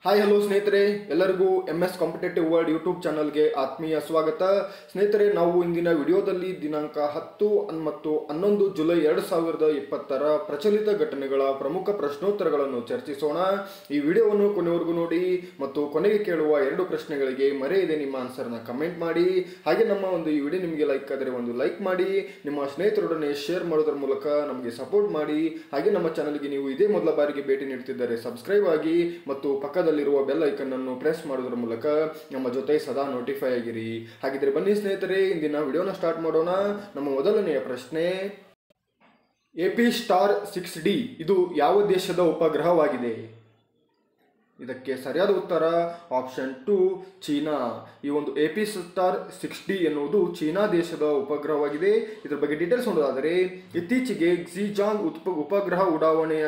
Hi hello ಸ್ನೇಹಿತರೆ, ಎಲ್ಲರಿಗೂ MS competitive world YouTube ಚಾನಲ್ಗೆ ಆತ್ಮೀಯ ಸ್ವಾಗತ. ಸ್ನೇಹಿತರೆ, ನಾವು ಇಂದಿನ ವಿಡಿಯೋದಲ್ಲಿ ದಿನಾಂಕ 10 ಮತ್ತು 11 ಜುಲೈ 2020 ಪ್ರಚಲಿತ ಘಟನೆಗಳ ಪ್ರಮುಖ ಪ್ರಶ್ನೋತ್ತರಗಳನ್ನು ಚರ್ಚಿಸೋಣ. ಈ ವಿಡಿಯೋವನ್ನು ಕೊನೆವರೆಗೂ ನೋಡಿ ಮತ್ತು ಕೊನೆಗೆ ಕೇಳುವ 2 ಪ್ರಶ್ನೆಗಳಿಗೆ ಮರೆಯದೆ ನಿಮ್ಮ ಆನ್ಸರ್ನ ಕಮೆಂಟ್ ಮಾಡಿ. ಹಾಗೆ ನಮ್ಮ ಈ ವಿಡಿಯೋ ನಿಮಗೆ ಲೈಕ್ ಆದರೆ ಒಂದು ಲೈಕ್ ಮಾಡಿ, ನಿಮ್ಮ ಸ್ನೇಹಿತರೊಡನೆ ಶೇರ್ ಮಾಡೋದ್ರ ಮೂಲಕ ನಮಗೆ ಸಪೋರ್ಟ್ ಮಾಡಿ. ಹಾಗೆ ನಮ್ಮ ಚಾನಲ್ಗೆ ನೀವು ಇದೇ ಮೊದಲ ಬಾರಿಗೆ ಭೇಟಿ ನೀಡುತ್ತಿದ್ದರೆ ಸಬ್ಸ್ಕ್ರೈಬ್ ಆಗಿ ಮತ್ತು ಪಕ್ಕದಲ್ಲಿರುವ ಬೆಲ್ ಐಕನ್ ಅನ್ನು ಪ್ರೆಸ್ ಮಾಡೋದ್ರ ಮೂಲಕ ನಮ್ಮ ಜೊತೆ ಸದಾ ನೋಟಿಫೈ ಆಗಿರಿ. ಹಾಗಿದ್ರೆ ಬನ್ನಿ ಸ್ನೇಹಿತರೆ, ಇಂದಿನ ವಿಡಿಯೋನ ಸ್ಟಾರ್ಟ್ ಮಾಡೋಣ. ನಮ್ಮ ಮೊದಲನೆಯ ಪ್ರಶ್ನೆ, ಎಪಿಸ್ಟಾರ್ 6D ಇದು ಯಾವ ದೇಶದ ಉಪಗ್ರಹವಾಗಿದೆ? ಇದಕ್ಕೆ ಸರಿಯಾದ ಉತ್ತರ ಆಪ್ಷನ್ 2 ಚೀನಾ. ಈ ಒಂದು ಎಪಿಸ್ಟಾರ್ 6D ಎನ್ನುವುದು ಚೀನಾ ದೇಶದ ಉಪಗ್ರಹವಾಗಿದೆ. ಇದರ ಬಗ್ಗೆ ಡೀಟೇಲ್ಸ್ ನೋಡೋದಾದರೆ, ಇತ್ತೀಚೆಗೆ ಕ್ಸಿಜಾಂಗ್ ಉಪಗ್ರಹ ಉಡಾವಣೆಯ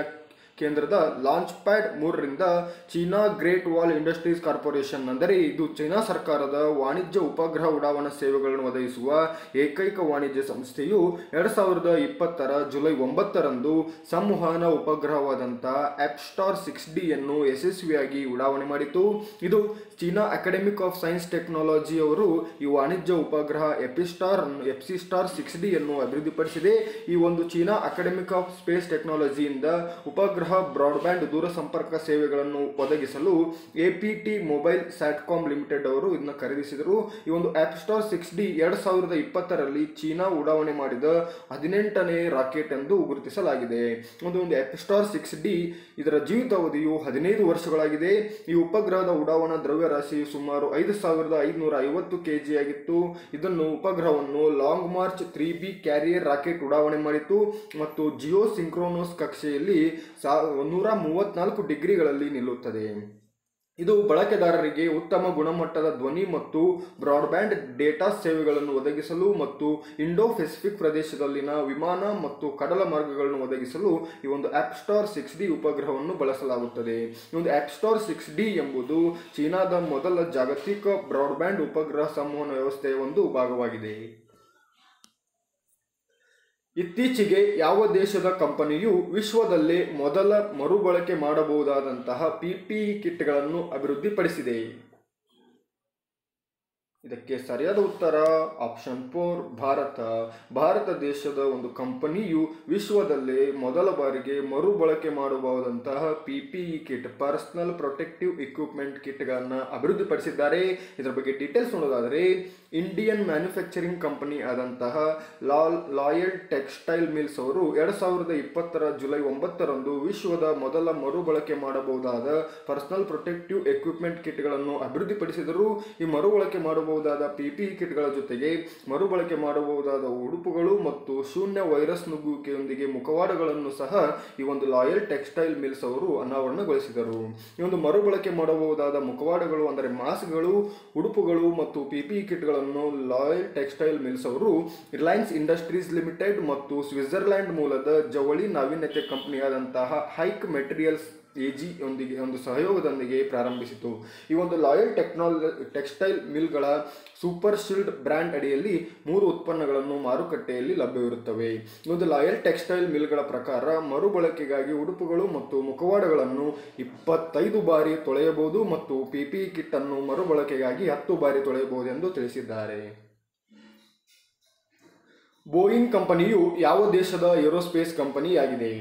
ಕೇಂದ್ರದ ಲಾಂಚ್ ಪ್ಯಾಡ್ 3ರಿಂದ China great wall industries corporation, ಅಂದರೆ ಇದು ಚೀನಾ ಸರ್ಕಾರದ ವಾಣಿಜ್ಯ ಉಪಗ್ರಹ ಉಡಾವಣಾ ಸೇವೆಗಳನ್ನು ಒದಗಿಸುವ ಏಕೈಕ ವಾಣಿಜ್ಯ ಸಂಸ್ಥೆಯು 2020 ಜುಲೈ 9ರಂದು ಸಂವಹನ ಉಪಗ್ರಹವಾದಂಥ ಎಪಿಸ್ಟಾರ್ 6D ಯನ್ನು ಯಶಸ್ವಿಯಾಗಿ ಉಡಾವಣೆ ಮಾಡಿತು. ಇದು China academic of science technology ಅವರು ಈ ವಾಣಿಜ್ಯ ಉಪಗ್ರಹ ಎಪಿಸ್ಟಾರ್ 6D ಯನ್ನು ಅಭಿವೃದ್ಧಿಪಡಿಸಿದೆ. ಈ ಒಂದು ಚೀನಾ ಅಕಾಡೆಮಿಕ್ ಆಫ್ ಸ್ಪೇಸ್ ಟೆಕ್ನಾಲಜಿಯಿಂದ ಉಪಗ್ರಹ ಬ್ರಾಡ್ಬ್ಯಾಂಡ್ ದೂರಸಂಪರ್ಕ ಸೇವೆಗಳನ್ನು ಒದಗಿಸಲು APT ಮೊಬೈಲ್ ಸ್ಯಾಟ್ಕಾಮ್ ಲಿಮಿಟೆಡ್ ಅವರು ಇದನ್ನ ಖರೀದಿಸಿದರು. ಈ ಒಂದು ಎಪಿಸ್ಟಾರ್ 6D 2020ರಲ್ಲಿ ಚೀನಾ ಉಡಾವಣೆ ಮಾಡಿದ 18ನೇ ರಾಕೆಟ್ ಎಂದು ಗುರುತಿಸಲಾಗಿದೆ. ಒಂದು ಎಪಿಸ್ಟಾರ್ 6D ಇದರ ಜೀವಿತಾವಧಿಯು 15 ವರ್ಷಗಳಾಗಿದೆ. ಈ ಉಪಗ್ರಹದ ಉಡಾವಣಾ ದ್ರವ್ಯರಾಶಿ ಸುಮಾರು 5550 kg ಆಗಿತ್ತು. ಇದನ್ನು ಉಪಗ್ರಹವನ್ನು long march 3B carrier rocket ಉಡಾವಣೆ ಮಾಡಿತು ಮತ್ತು ಜಿಯೋ ಸಿಂಕ್ರೋನಸ್ ಕಕ್ಷೆಯಲ್ಲಿ 134 ಡಿಗ್ರಿಗಳಲ್ಲಿ ನಿಲ್ಲುತ್ತದೆ. ಇದು ಬಳಕೆದಾರರಿಗೆ ಉತ್ತಮ ಗುಣಮಟ್ಟದ ಧ್ವನಿ ಮತ್ತು ಬ್ರಾಡ್ಬ್ಯಾಂಡ್ ಡೇಟಾ ಸೇವೆಗಳನ್ನು ಒದಗಿಸಲು ಮತ್ತು ಇಂಡೋ ಪೆಸಿಫಿಕ್ ಪ್ರದೇಶದಲ್ಲಿನ ವಿಮಾನ ಮತ್ತು ಕಡಲ ಮಾರ್ಗಗಳನ್ನು ಒದಗಿಸಲು ಈ ಒಂದು ಎಪಿಸ್ಟಾರ್ 6D ಉಪಗ್ರಹವನ್ನು ಬಳಸಲಾಗುತ್ತದೆ. ಈ ಒಂದು ಎಪಿಸ್ಟಾರ್ 6D ಎಂಬುದು ಚೀನಾದ ಮೊದಲ ಜಾಗತಿಕ ಬ್ರಾಡ್ಬ್ಯಾಂಡ್ ಉಪಗ್ರಹ ಸಂವಹನ ವ್ಯವಸ್ಥೆಯ ಒಂದು ಭಾಗವಾಗಿದೆ. ಇತ್ತೀಚೆಗೆ ಯಾವ ದೇಶದ ಕಂಪನಿಯು ವಿಶ್ವದಲ್ಲೇ ಮೊದಲ ಮರುಬಳಕೆ ಮಾಡಬಹುದಾದಂತಹ PPE ಕಿಟ್ಗಳನ್ನು ಅಭಿವೃದ್ಧಿಪಡಿಸಿದೆ? ಇದಕ್ಕೆ ಸರಿಯಾದ ಉತ್ತರ ಆಪ್ಷನ್ 4 ಭಾರತ. ಭಾರತ ದೇಶದ ಒಂದು ಕಂಪನಿಯು ವಿಶ್ವದಲ್ಲೇ ಮೊದಲ ಬಾರಿಗೆ ಮರುಬಳಕೆ ಮಾಡಬಹುದಂತಹ PPE kit, personal protective equipment ಕಿಟ್ಗಳನ್ನು ಅಭಿವೃದ್ಧಿಪಡಿಸಿದ್ದಾರೆ. ಇದರ ಬಗ್ಗೆ ಡೀಟೇಲ್ಸ್ ನೋಡೋದಾದರೆ, ಇಂಡಿಯನ್ ಮ್ಯಾನುಫ್ಯಾಕ್ಚರಿಂಗ್ ಕಂಪನಿ ಆದಂತಹ ಲಾಯಲ್ ಟೆಕ್ಸ್ಟೈಲ್ ಮಿಲ್ಸ್ ಅವರು 2020 ಜುಲೈ 9ರಂದು ವಿಶ್ವದ ಮೊದಲ ಮರುಬಳಕೆ ಮಾಡಬಹುದಾದ ಪರ್ಸನಲ್ ಪ್ರೊಟೆಕ್ಟಿವ್ ಎಕ್ವಿಪ್ಮೆಂಟ್ ಕಿಟ್ಗಳನ್ನು ಅಭಿವೃದ್ಧಿಪಡಿಸಿದರು. ಈ ಮರುಬಳಕೆ ಮಾಡಬಹುದಾದ PPE ಕಿಟ್ಗಳ ಜೊತೆಗೆ ಮರುಬಳಕೆ ಮಾಡಬಹುದಾದ ಉಡುಪುಗಳು ಮತ್ತು ಶೂನ್ಯ ವೈರಸ್ ನುಗ್ಗುವಿಕೆಯೊಂದಿಗೆ ಮುಖವಾಡಗಳನ್ನು ಸಹ ಈ ಒಂದು ಲಾಯಲ್ ಟೆಕ್ಸ್ಟೈಲ್ ಮಿಲ್ಸ್ ಅವರು ಅನಾವರಣಗೊಳಿಸಿದರು. ಈ ಒಂದು ಮರುಬಳಕೆ ಮಾಡಬಹುದಾದ ಮುಖವಾಡಗಳು ಅಂದರೆ ಮಾಸ್ಕ್ಗಳು, ಉಡುಪುಗಳು ಮತ್ತು PPE ಕಿಟ್ಗಳನ್ನು ಲಾಯಲ್ ಟೆಕ್ಸ್ಟೈಲ್ ಮಿಲ್ಸ್ ಅವರು ರಿಲಯನ್ಸ್ ಇಂಡಸ್ಟ್ರೀಸ್ ಲಿಮಿಟೆಡ್ ಮತ್ತು ಸ್ವಿಟ್ಜರ್ಲ್ಯಾಂಡ್ ಮೂಲದ ಜವಳಿ ನಾವೀನ್ಯತೆ ಕಂಪನಿಯಾದಂತಹ ಹೈಕ್ ಮೆಟೀರಿಯಲ್ಸ್ AG ಯೊಂದಿಗೆ ಒಂದು ಸಹಯೋಗದೊಂದಿಗೆ ಪ್ರಾರಂಭಿಸಿತು. ಈ ಒಂದು ಲಾಯಲ್ ಟೆಕ್ಸ್ಟೈಲ್ ಮಿಲ್ಗಳ ಸೂಪರ್ ಶೀಲ್ಡ್ ಬ್ರ್ಯಾಂಡ್ ಅಡಿಯಲ್ಲಿ 3 ಉತ್ಪನ್ನಗಳನ್ನು ಮಾರುಕಟ್ಟೆಯಲ್ಲಿ ಲಭ್ಯವಿರುತ್ತವೆ. ಒಂದು ಲಾಯಲ್ ಟೆಕ್ಸ್ಟೈಲ್ ಮಿಲ್ಗಳ ಪ್ರಕಾರ ಮರುಬಳಕೆಗಾಗಿ ಉಡುಪುಗಳು ಮತ್ತು ಮುಖವಾಡಗಳನ್ನು 25 ಬಾರಿ ತೊಳೆಯಬಹುದು ಮತ್ತು PPE ಕಿಟ್ ಅನ್ನು ಮರುಬಳಕೆಗಾಗಿ 10 ಬಾರಿ ತೊಳೆಯಬಹುದು ಎಂದು ತಿಳಿಸಿದ್ದಾರೆ. ಬೋಯಿಂಗ್ ಕಂಪನಿಯು ಯಾವ ದೇಶದ ಏರೋಸ್ಪೇಸ್ ಕಂಪನಿಯಾಗಿದೆ?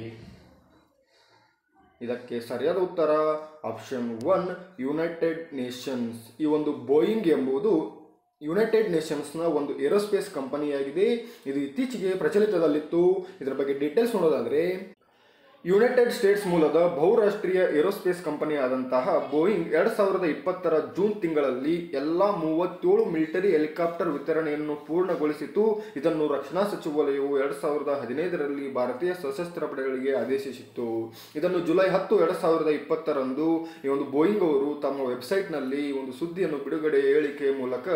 ಇದಕ್ಕೆ ಸರಿಯಾದ ಉತ್ತರ ಆಪ್ಷನ್ 1 ಯುನೈಟೆಡ್ ನೇಷನ್ಸ್. ಈ ಒಂದು ಬೋಯಿಂಗ್ ಎಂಬುದು ಯುನೈಟೆಡ್ ನೇಷನ್ಸ್ನ ಒಂದು ಏರೋಸ್ಪೇಸ್ ಕಂಪನಿಯಾಗಿದೆ. ಇದು ಇತ್ತೀಚೆಗೆ ಪ್ರಚಲಿತದಲ್ಲಿತ್ತು. ಇದರ ಬಗ್ಗೆ ಡೀಟೇಲ್ಸ್ ನೋಡೋದಾದರೆ, ಯುನೈಟೆಡ್ ಸ್ಟೇಟ್ಸ್ ಮೂಲದ ಬಹುರಾಷ್ಟ್ರೀಯ ಏರೋಸ್ಪೇಸ್ ಕಂಪನಿ ಆದಂತಹ ಬೋಯಿಂಗ್ 2020 ಜೂನ್ ತಿಂಗಳಲ್ಲಿ ಎಲ್ಲ 37 ಮಿಲಿಟರಿ ಹೆಲಿಕಾಪ್ಟರ್ ವಿತರಣೆಯನ್ನು ಪೂರ್ಣಗೊಳಿಸಿತು. ಇದನ್ನು ರಕ್ಷಣಾ ಸಚಿವಾಲಯವು 2015ರಲ್ಲಿ ಭಾರತೀಯ ಸಶಸ್ತ್ರ ಪಡೆಗಳಿಗೆ ಆದೇಶಿಸಿತ್ತು. ಇದನ್ನು ಜುಲೈ 10, 2020ರಂದು ಈ ಒಂದು ಬೋಯಿಂಗ್ ಅವರು ತಮ್ಮ ವೆಬ್ಸೈಟ್ನಲ್ಲಿ ಒಂದು ಸುದ್ದಿಯನ್ನು ಬಿಡುಗಡೆ ಹೇಳಿಕೆಯ ಮೂಲಕ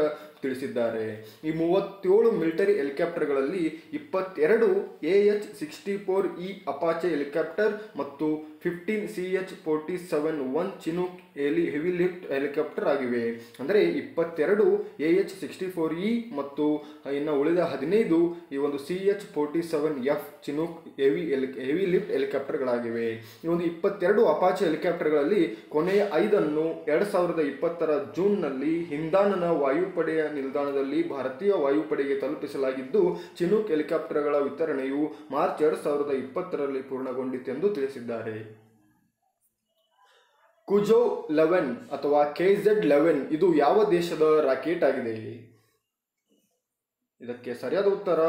ತಿಳಿಸಿದ್ದಾರೆ. ಈ 37 ಮಿಲಿಟರಿ ಹೆಲಿಕಾಪ್ಟರ್ಗಳಲ್ಲಿ 22 AH-64E ಅಪಾಚೆ ಹೆಲಿಕಾಪ್ಟರ್ ಮತ್ತು 15 CH-47-1 Chinook heavy lift helicopter ಆಗಿವೆ. ಅಂದರೆ 22 AH-64E ಮತ್ತು ಇನ್ನು ಉಳಿದ 15 ಈ ಒಂದು CH-47F ಚಿನೂಕ್ ಹೆವಿ ಲಿಫ್ಟ್ ಹೆಲಿಕಾಪ್ಟರ್ಗಳಾಗಿವೆ. ಈ ಒಂದು 22 ಅಪಾಚೆ ಹೆಲಿಕಾಪ್ಟರ್ಗಳಲ್ಲಿ ಕೊನೆಯ 5ಅನ್ನು 2020 ಜೂನ್ನಲ್ಲಿ ಹಿಂದಾನನ ವಾಯುಪಡೆಯ ನಿಲ್ದಾಣದಲ್ಲಿ ಭಾರತೀಯ ವಾಯುಪಡೆಗೆ ತಲುಪಿಸಲಾಗಿದ್ದು, ಚಿನೂಕ್ ಹೆಲಿಕಾಪ್ಟರ್ಗಳ ವಿತರಣೆಯು ಮಾರ್ಚ್ 2020ರಲ್ಲಿ ಪೂರ್ಣಗೊಂಡಿತೆಂದು ತಿಳಿಸಿದ್ದಾರೆ. ಕುಜೋ 11 ಅಥವಾ KZ-11 ಇದು ಯಾವ ದೇಶದ ರಾಕೆಟ್ ಆಗಿದೆ? ಇದಕ್ಕೆ ಸರಿಯಾದ ಉತ್ತರ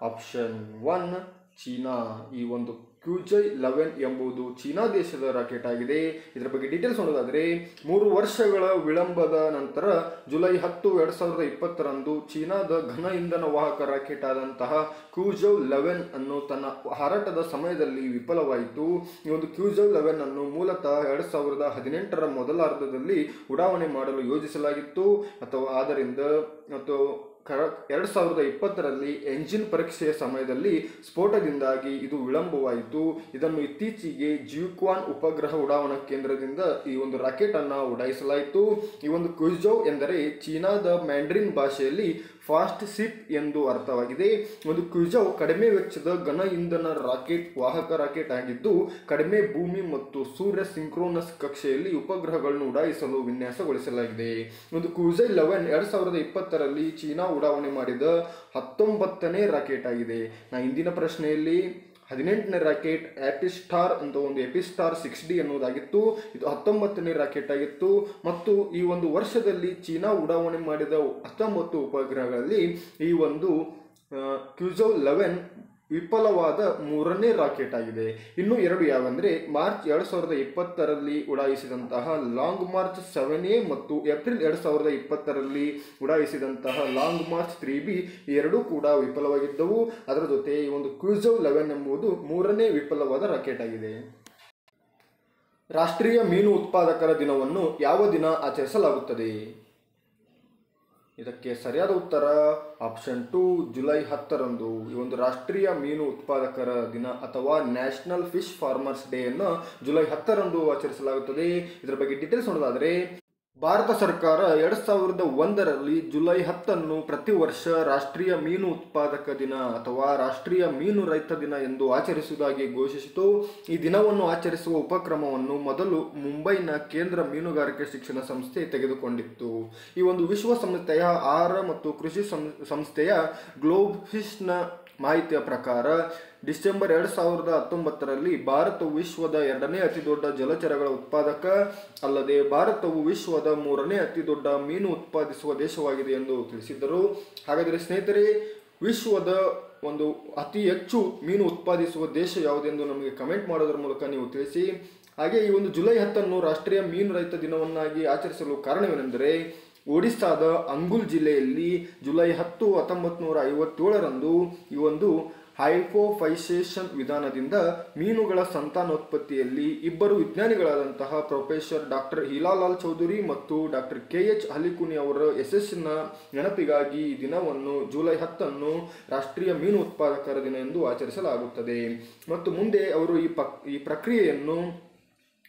ಆಪ್ಷನ್ 1 ಚೀನಾ. ಈ ಒಂದು QJ-11 ಎಂಬುದು ಚೀನಾ ದೇಶದ ರಾಕೆಟ್ ಆಗಿದೆ. ಇದರ ಬಗ್ಗೆ ಡೀಟೇಲ್ಸ್ ನೋಡೋದಾದರೆ 3 ವರ್ಷಗಳ ವಿಳಂಬದ ನಂತರ ಜುಲೈ 10, 2020ರಂದು ಚೀನಾದ ಘನ ಇಂಧನ ವಾಹಕ ರಾಕೆಟ್ ಆದಂತಹ QJ-11 ಅನ್ನು ತನ್ನ ಹಾರಾಟದ ಸಮಯದಲ್ಲಿ ವಿಫಲವಾಯಿತು. ಈ ಒಂದು QJ-11 ಅನ್ನು ಮೂಲತಃ 2018ರ ಮೊದಲಾರ್ಧದಲ್ಲಿ ಉಡಾವಣೆ ಮಾಡಲು ಯೋಜಿಸಲಾಗಿತ್ತು ಆದ್ದರಿಂದ 2020ರಲ್ಲಿ ಎಂಜಿನ್ ಪರೀಕ್ಷೆಯ ಸಮಯದಲ್ಲಿ ಸ್ಫೋಟದಿಂದಾಗಿ ಇದು ವಿಳಂಬವಾಯಿತು. ಇದನ್ನು ಇತ್ತೀಚೆಗೆ ಜ್ಯೂಕ್ವಾನ್ ಉಪಗ್ರಹ ಉಡಾವಣಾ ಕೇಂದ್ರದಿಂದ ಈ ಒಂದು ರಾಕೆಟ್ ಅನ್ನು ಉಡಾಯಿಸಲಾಯಿತು. ಈ ಒಂದು ಕ್ವಿಜೋ ಎಂದರೆ ಚೀನಾದ ಮ್ಯಾಂಡ್ರಿನ್ ಭಾಷೆಯಲ್ಲಿ ಫಾಸ್ಟ್ ಶಿಪ್ ಎಂದು ಅರ್ಥವಾಗಿದೆ. ಒಂದು ಕ್ವಿಜೋ ಕಡಿಮೆ ವೆಚ್ಚದ ಘನ ಇಂಧನ ವಾಹಕ ರಾಕೆಟ್ ಆಗಿದ್ದು, ಕಡಿಮೆ ಭೂಮಿ ಮತ್ತು ಸೂರ್ಯ ಸಿಂಕ್ರೋನಸ್ ಕಕ್ಷೆಯಲ್ಲಿ ಉಪಗ್ರಹಗಳನ್ನು ಉಡಾಯಿಸಲು ವಿನ್ಯಾಸಗೊಳಿಸಲಾಗಿದೆ. ಒಂದು QJ-11 2020ರಲ್ಲಿ ಚೀನಾ ಉಡಾವಣೆ ಮಾಡಿದ 19ನೇ ರಾಕೆಟ್ ಆಗಿದೆ. ಹಿಂದಿನ ಪ್ರಶ್ನೆಯಲ್ಲಿ 18ನೇ ರಾಕೆಟ್ ಎಪಿಸ್ಟಾರ್ ಅಂತ ಒಂದು ಎಪಿಸ್ಟಾರ್ 6D ಅನ್ನೋದಾಗಿತ್ತು. ಇದು 19ನೇ ರಾಕೆಟ್ ಆಗಿತ್ತು ಮತ್ತು ಈ ಒಂದು ವರ್ಷದಲ್ಲಿ ಚೀನಾ ಉಡಾವಣೆ ಮಾಡಿದ 19 ಉಪಗ್ರಹಗಳಲ್ಲಿ ಈ ಒಂದು QJ-11 ವಿಫಲವಾದ 3ನೇ ರಾಕೆಟ್ ಆಗಿದೆ. ಇನ್ನು 2 ಯಾವೆಂದರೆ ಮಾರ್ಚ್ 2020ರಲ್ಲಿ ಉಡಾಯಿಸಿದಂತಹ ಲಾಂಗ್ ಮಾರ್ಚ್ 7A ಮತ್ತು ಏಪ್ರಿಲ್ 2020ರಲ್ಲಿ ಉಡಾಯಿಸಿದಂತಹ ಲಾಂಗ್ ಮಾರ್ಚ್ 3B ಎರಡೂ ಕೂಡ ವಿಫಲವಾಗಿದ್ದವು. ಅದರ ಜೊತೆ ಈ ಒಂದು QJ-11 ಎಂಬುದು 3ನೇ ವಿಫಲವಾದ ರಾಕೆಟ್ ಆಗಿದೆ. ರಾಷ್ಟ್ರೀಯ ಮೀನು ಉತ್ಪಾದಕರ ದಿನವನ್ನು ಯಾವ ದಿನ ಆಚರಿಸಲಾಗುತ್ತದೆ? ಇದಕ್ಕೆ ಸರಿಯಾದ ಉತ್ತರ ಆಪ್ಷನ್ 2 ಜುಲೈ 10ರಂದು. ಈ ಒಂದು ರಾಷ್ಟ್ರೀಯ ಮೀನು ಉತ್ಪಾದಕರ ದಿನ ಅಥವಾ ನ್ಯಾಷನಲ್ ಫಿಶ್ ಫಾರ್ಮರ್ಸ್ ಡೇ ಅನ್ನು ಜುಲೈ 10ರಂದು ಆಚರಿಸಲಾಗುತ್ತದೆ. ಇದರ ಬಗ್ಗೆ ಡೀಟೇಲ್ಸ್ ನೋಡೋದಾದರೆ ಭಾರತ ಸರ್ಕಾರ 2001ರಲ್ಲಿ ಜುಲೈ 10ಅನ್ನು ಪ್ರತಿ ವರ್ಷ ರಾಷ್ಟ್ರೀಯ ಮೀನು ಉತ್ಪಾದಕ ದಿನ ಅಥವಾ ರಾಷ್ಟ್ರೀಯ ಮೀನು ರೈತ ದಿನ ಎಂದು ಆಚರಿಸುವುದಾಗಿ ಘೋಷಿಸಿತು. ಈ ದಿನವನ್ನು ಆಚರಿಸುವ ಉಪಕ್ರಮವನ್ನು ಮೊದಲು ಮುಂಬೈನ ಕೇಂದ್ರ ಮೀನುಗಾರಿಕೆ ಶಿಕ್ಷಣ ಸಂಸ್ಥೆ ತೆಗೆದುಕೊಂಡಿತ್ತು. ಈ ಒಂದು ವಿಶ್ವಸಂಸ್ಥೆಯ ಆಹಾರ ಮತ್ತು ಕೃಷಿ ಸಂಸ್ಥೆಯ ಗ್ಲೋಬ್ ಫಿಶ್ನ ಮಾಹಿತಿಯ ಪ್ರಕಾರ ಡಿಸೆಂಬರ್ 2019ರಲ್ಲಿ ಭಾರತವು ವಿಶ್ವದ 2ನೇ ಅತಿ ದೊಡ್ಡ ಜಲಚರಗಳ ಉತ್ಪಾದಕ ಅಲ್ಲದೆ ಭಾರತವು ವಿಶ್ವದ 3ನೇ ಅತಿ ದೊಡ್ಡ ಮೀನು ಉತ್ಪಾದಿಸುವ ದೇಶವಾಗಿದೆ ಎಂದು ತಿಳಿಸಿದ್ದರು. ಹಾಗಾದರೆ ಸ್ನೇಹಿತರೆ, ವಿಶ್ವದ ಒಂದು ಅತಿ ಹೆಚ್ಚು ಮೀನು ಉತ್ಪಾದಿಸುವ ದೇಶ ಯಾವುದೆಂದು ನಮಗೆ ಕಮೆಂಟ್ ಮಾಡೋದರ ಮೂಲಕ ನೀವು ತಿಳಿಸಿ. ಹಾಗೆ ಈ ಒಂದು ಜುಲೈ 10ಅನ್ನು ರಾಷ್ಟ್ರೀಯ ಮೀನು ರೈತ ದಿನವನ್ನಾಗಿ ಆಚರಿಸಲು ಕಾರಣವೇನೆಂದರೆ ಒಡಿಸ್ಸಾದ ಅಂಗುಲ್ ಜಿಲ್ಲೆಯಲ್ಲಿ ಜುಲೈ 10, 1957ರಂದು ಈ ಒಂದು ಹೈಫೋಫೈಸೇಷನ್ ವಿಧಾನದಿಂದ ಮೀನುಗಳ ಸಂತಾನೋತ್ಪತ್ತಿಯಲ್ಲಿ ಇಬ್ಬರು ವಿಜ್ಞಾನಿಗಳಾದಂತಹ ಪ್ರೊಫೆಸರ್ ಡಾಕ್ಟರ್ ಹೀಲಾಲಾಲ್ ಚೌಧರಿ ಮತ್ತು ಡಾಕ್ಟರ್ KH ಹಲಿಕುನಿ ಅವರ ಯಶಸ್ಸಿನ ನೆನಪಿಗಾಗಿ ಈ ದಿನವನ್ನು ಜುಲೈ 10ಅನ್ನು ರಾಷ್ಟ್ರೀಯ ಮೀನು ಉತ್ಪಾದಕರ ದಿನ ಎಂದು ಆಚರಿಸಲಾಗುತ್ತದೆ. ಮತ್ತು ಮುಂದೆ ಅವರು ಈ ಪ್ರಕ್ರಿಯೆಯನ್ನು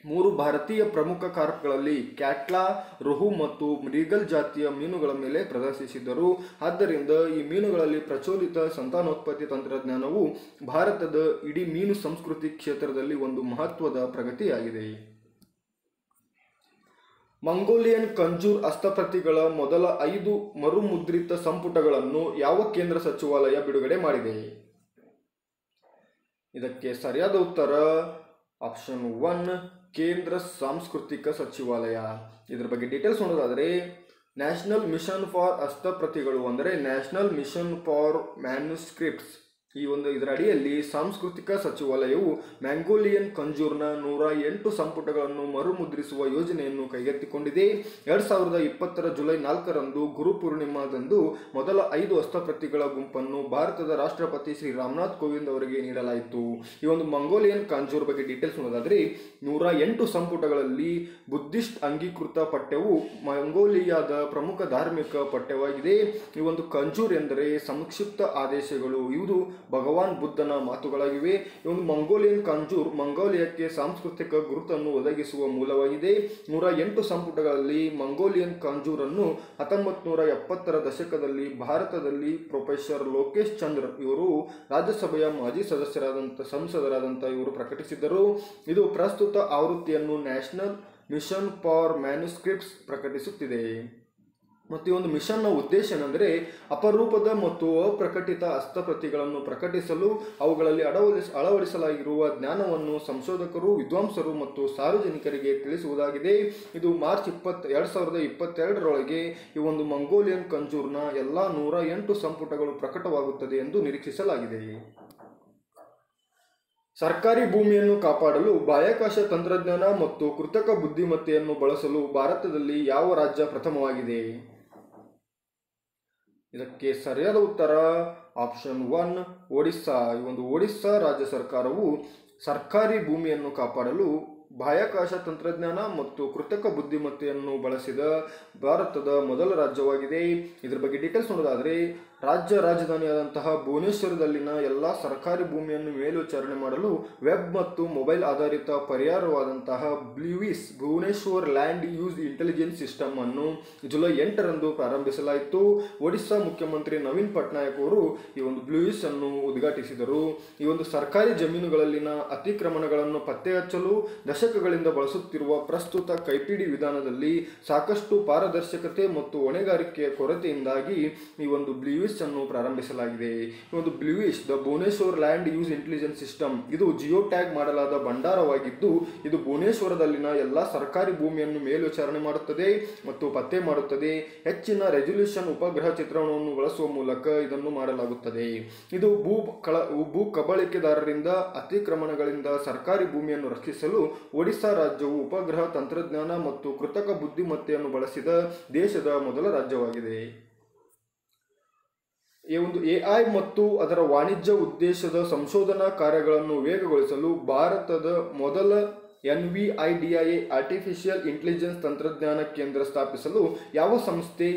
3 ಭಾರತೀಯ ಪ್ರಮುಖ ಕಾರ್ಪ್ಗಳಲ್ಲಿ ಕ್ಯಾಟ್ಲಾ, ರೋಹು ಮತ್ತು ಮ್ರಿಗಲ್ ಜಾತಿಯ ಮೀನುಗಳ ಮೇಲೆ ಪ್ರದರ್ಶಿಸಿದರು. ಆದ್ದರಿಂದ ಈ ಮೀನುಗಳಲ್ಲಿ ಪ್ರಚೋದಿತ ಸಂತಾನೋತ್ಪತ್ತಿ ತಂತ್ರಜ್ಞಾನವು ಭಾರತದ ಇಡೀ ಮೀನು ಸಂಸ್ಕೃತಿ ಕ್ಷೇತ್ರದಲ್ಲಿ ಒಂದು ಮಹತ್ವದ ಪ್ರಗತಿಯಾಗಿದೆ. ಮಂಗೋಲಿಯನ್ ಖಂಜೂರ್ ಹಸ್ತಪ್ರತಿಗಳ ಮೊದಲ 5 ಮರುಮುದ್ರಿತ ಸಂಪುಟಗಳನ್ನು ಯಾವ ಕೇಂದ್ರ ಸಚಿವಾಲಯ ಬಿಡುಗಡೆ ಮಾಡಿದೆ? ಇದಕ್ಕೆ ಸರಿಯಾದ ಉತ್ತರ ಆಪ್ಷನ್ 1 ಕೇಂದ್ರ ಸಾಂಸ್ಕೃತಿಕ ಸಚಿವಾಲಯ. ಇದರ ಬಗ್ಗೆ ಡೀಟೇಲ್ಸ್ ನೋಡೋದಾದರೆ ನ್ಯಾಷನಲ್ ಮಿಷನ್ ಫಾರ್ ಹಸ್ತಪ್ರತಿಗಳು ಅಂದರೆ ನ್ಯಾಷನಲ್ ಮಿಷನ್ ಫಾರ್ ಮ್ಯಾನ್ಯುಸ್ಕ್ರಿಪ್ಟ್ಸ್ ಇದರ ಅಡಿಯಲ್ಲಿ ಸಾಂಸ್ಕೃತಿಕ ಸಚಿವಾಲಯವು ಮ್ಯಾಂಗೋಲಿಯನ್ ಕಂಜೂರ್ನ 108 ಸಂಪುಟಗಳನ್ನು ಮರುಮುದ್ರಿಸುವ ಯೋಜನೆಯನ್ನು ಕೈಗೆತ್ತಿಕೊಂಡಿದೆ. 2020 ಜುಲೈ 4ರಂದು ಗುರುಪೂರ್ಣಿಮಾದಂದು ಮೊದಲ 5 ಹಸ್ತಪ್ರತಿಗಳ ಗುಂಪನ್ನು ಭಾರತದ ರಾಷ್ಟ್ರಪತಿ ಶ್ರೀ ರಾಮನಾಥ್ ಕೋವಿಂದ್ ಅವರಿಗೆ ನೀಡಲಾಯಿತು. ಮಂಗೋಲಿಯನ್ ಕಂಜೂರ್ ಬಗ್ಗೆ ಡೀಟೇಲ್ಸ್ ನೋಡೋದಾದ್ರೆ 108 ಸಂಪುಟಗಳಲ್ಲಿ ಬುದ್ಧಿಸ್ಟ್ ಅಂಗೀಕೃತ ಪಠ್ಯವು ಮಂಗೋಲಿಯಾದ ಪ್ರಮುಖ ಧಾರ್ಮಿಕ ಪಠ್ಯವಾಗಿದೆ. ಕಂಜೂರ್ ಎಂದರೆ ಸಂಕ್ಷಿಪ್ತ ಆದೇಶಗಳು. ಇವು ಭಗವಾನ್ ಬುದ್ಧನ ಮಾತುಗಳಾಗಿವೆ. ಮಂಗೋಲಿಯನ್ ಕಂಜೂರ್ ಮಂಗೋಲಿಯಾಕ್ಕೆ ಸಾಂಸ್ಕೃತಿಕ ಗುರುತನ್ನು ಒದಗಿಸುವ ಮೂಲವಾಗಿದೆ. 108 ಸಂಪುಟಗಳಲ್ಲಿ ಮಂಗೋಲಿಯನ್ ಕಂಜೂರ್ ಅನ್ನು 1970ರ ದಶಕದಲ್ಲಿ ಭಾರತದಲ್ಲಿ ಪ್ರೊಫೆಸರ್ ಲೋಕೇಶ್ ಚಂದ್ರ ಇವರು ರಾಜ್ಯಸಭೆಯ ಮಾಜಿ ಸಂಸದರಾದಂಥ ಇವರು ಪ್ರಕಟಿಸಿದ್ದರು. ಇದು ಪ್ರಸ್ತುತ ಆವೃತ್ತಿಯನ್ನು ನ್ಯಾಷನಲ್ ಮಿಷನ್ ಫಾರ್ ಮ್ಯಾನುಸ್ಕ್ರಿಪ್ಟ್ಸ್ ಪ್ರಕಟಿಸುತ್ತಿದೆ. ಮತ್ತು ಮಿಷನ್ನ ಉದ್ದೇಶ ಏನೆಂದರೆ ಅಪರೂಪದ ಮತ್ತು ಅಪ್ರಕಟಿತ ಹಸ್ತಪ್ರತಿಗಳನ್ನು ಪ್ರಕಟಿಸಲು ಅವುಗಳಲ್ಲಿ ಅಳವಡಿಸಲಾಗಿರುವ ಜ್ಞಾನವನ್ನು ಸಂಶೋಧಕರು, ವಿದ್ವಾಂಸರು ಮತ್ತು ಸಾರ್ವಜನಿಕರಿಗೆ ತಿಳಿಸುವುದಾಗಿದೆ. ಇದು ಮಾರ್ಚ್ 2022ರೊಳಗೆ ಮಂಗೋಲಿಯನ್ ಕಂಜೂರ್ನ ಎಲ್ಲ 108 ಸಂಪುಟಗಳು ಪ್ರಕಟವಾಗುತ್ತದೆ ಎಂದು ನಿರೀಕ್ಷಿಸಲಾಗಿದೆ. ಸರ್ಕಾರಿ ಭೂಮಿಯನ್ನು ಕಾಪಾಡಲು ಬಾಹ್ಯಾಕಾಶ ತಂತ್ರಜ್ಞಾನ ಮತ್ತು ಕೃತಕ ಬುದ್ಧಿಮತ್ತೆಯನ್ನು ಬಳಸಲು ಭಾರತದಲ್ಲಿ ಯಾವ ರಾಜ್ಯ ಪ್ರಥಮವಾಗಿದೆ? ಇದಕ್ಕೆ ಸರಿಯಾದ ಉತ್ತರ ಆಪ್ಷನ್ 1 ಒಡಿಸ್ಸಾ. ಒಡಿಸ್ಸಾ ರಾಜ್ಯ ಸರ್ಕಾರವು ಸರ್ಕಾರಿ ಭೂಮಿಯನ್ನು ಕಾಪಾಡಲು ಬಾಹ್ಯಾಕಾಶ ತಂತ್ರಜ್ಞಾನ ಮತ್ತು ಕೃತಕ ಬುದ್ಧಿಮತ್ತೆಯನ್ನು ಬಳಸಿದ ಭಾರತದ ಮೊದಲ ರಾಜ್ಯವಾಗಿದೆ. ಇದರ ಬಗ್ಗೆ ಡೀಟೇಲ್ಸ್ ನೋಡೋದಾದರೆ ರಾಜ್ಯ ರಾಜಧಾನಿಯಾದಂತಹ ಭುವನೇಶ್ವರದಲ್ಲಿನ ಎಲ್ಲ ಸರ್ಕಾರಿ ಭೂಮಿಯನ್ನು ಮೇಲ್ವಿಚಾರಣೆ ಮಾಡಲು ವೆಬ್ ಮತ್ತು ಮೊಬೈಲ್ ಆಧಾರಿತ ಪರಿಹಾರವಾದಂತಹ BLUIS Bhubaneswar land use intelligence system ಅನ್ನು ಜುಲೈ 8ರಂದು ಪ್ರಾರಂಭಿಸಲಾಯಿತು. ಒಡಿಶಾ ಮುಖ್ಯಮಂತ್ರಿ ನವೀನ್ ಪಟ್ನಾಯಕ್ ಅವರು ಬ್ಲೂವಿಸ್ ಅನ್ನು ಉದ್ಘಾಟಿಸಿದರು. ಸರ್ಕಾರಿ ಜಮೀನುಗಳಲ್ಲಿನ ಅತಿಕ್ರಮಣಗಳನ್ನು ಪತ್ತೆ ಹಚ್ಚಲು ದಶಕಗಳಿಂದ ಬಳಸುತ್ತಿರುವ ಪ್ರಸ್ತುತ ಕೈಪಿಡಿ ವಿಧಾನದಲ್ಲಿ ಸಾಕಷ್ಟು ಪಾರದರ್ಶಕತೆ ಮತ್ತು ಹೊಣೆಗಾರಿಕೆಯ ಕೊರತೆಯಿಂದಾಗಿ ಬ್ಲೂವಿಸ್ ಅನ್ನು ಪ್ರಾರಂಭಿಸಲಾಗಿದೆ. BLUIS the Bhubaneswar land use intelligence system ಇದು ಜಿಯೋ ಟ್ಯಾಗ್ ಮಾಡಲಾದ ಭಂಡಾರವಾಗಿದ್ದು ಇದು ಭುವನೇಶ್ವರದಲ್ಲಿನ ಎಲ್ಲ ಸರ್ಕಾರಿ ಭೂಮಿಯನ್ನು ಮೇಲ್ವಿಚಾರಣೆ ಮಾಡುತ್ತದೆ ಮತ್ತು ಪತ್ತೆ ಮಾಡುತ್ತದೆ. ಹೆಚ್ಚಿನ ರೆಸಲ್ಯೂಷನ್ ಉಪಗ್ರಹ ಚಿತ್ರಣವನ್ನು ಬಳಸುವ ಮೂಲಕ ಇದನ್ನು ಮಾಡಲಾಗುತ್ತದೆ. ಇದು ಭೂ ಕಬಳಿಕೆದಾರರಿಂದ ಅತಿಕ್ರಮಣಗಳಿಂದ ಸರ್ಕಾರಿ ಭೂಮಿಯನ್ನು ರಕ್ಷಿಸಲು ಒಡಿಶಾ ರಾಜ್ಯವು ಉಪಗ್ರಹ ತಂತ್ರಜ್ಞಾನ ಮತ್ತು ಕೃತಕ ಬುದ್ಧಿಮತ್ತೆಯನ್ನು ಬಳಸಿದ ದೇಶದ ಮೊದಲ ರಾಜ್ಯವಾಗಿದೆ. ಎಐ ಮತ್ತು ಅದರ ವಾಣಿಜ್ಯ ಉದ್ದೇಶದ ಸಂಶೋಧನಾ ಕಾರ್ಯಗಳನ್ನು ವೇಗಗೊಳಿಸಲು ಭಾರತದ ಮೊದಲ NVIDIA ಆರ್ಟಿಫಿಷಿಯಲ್ ಇಂಟೆಲಿಜೆನ್ಸ್ ತಂತ್ರಜ್ಞಾನ ಕೇಂದ್ರ ಸ್ಥಾಪಿಸಲು ಯಾವ ಸಂಸ್ಥೆ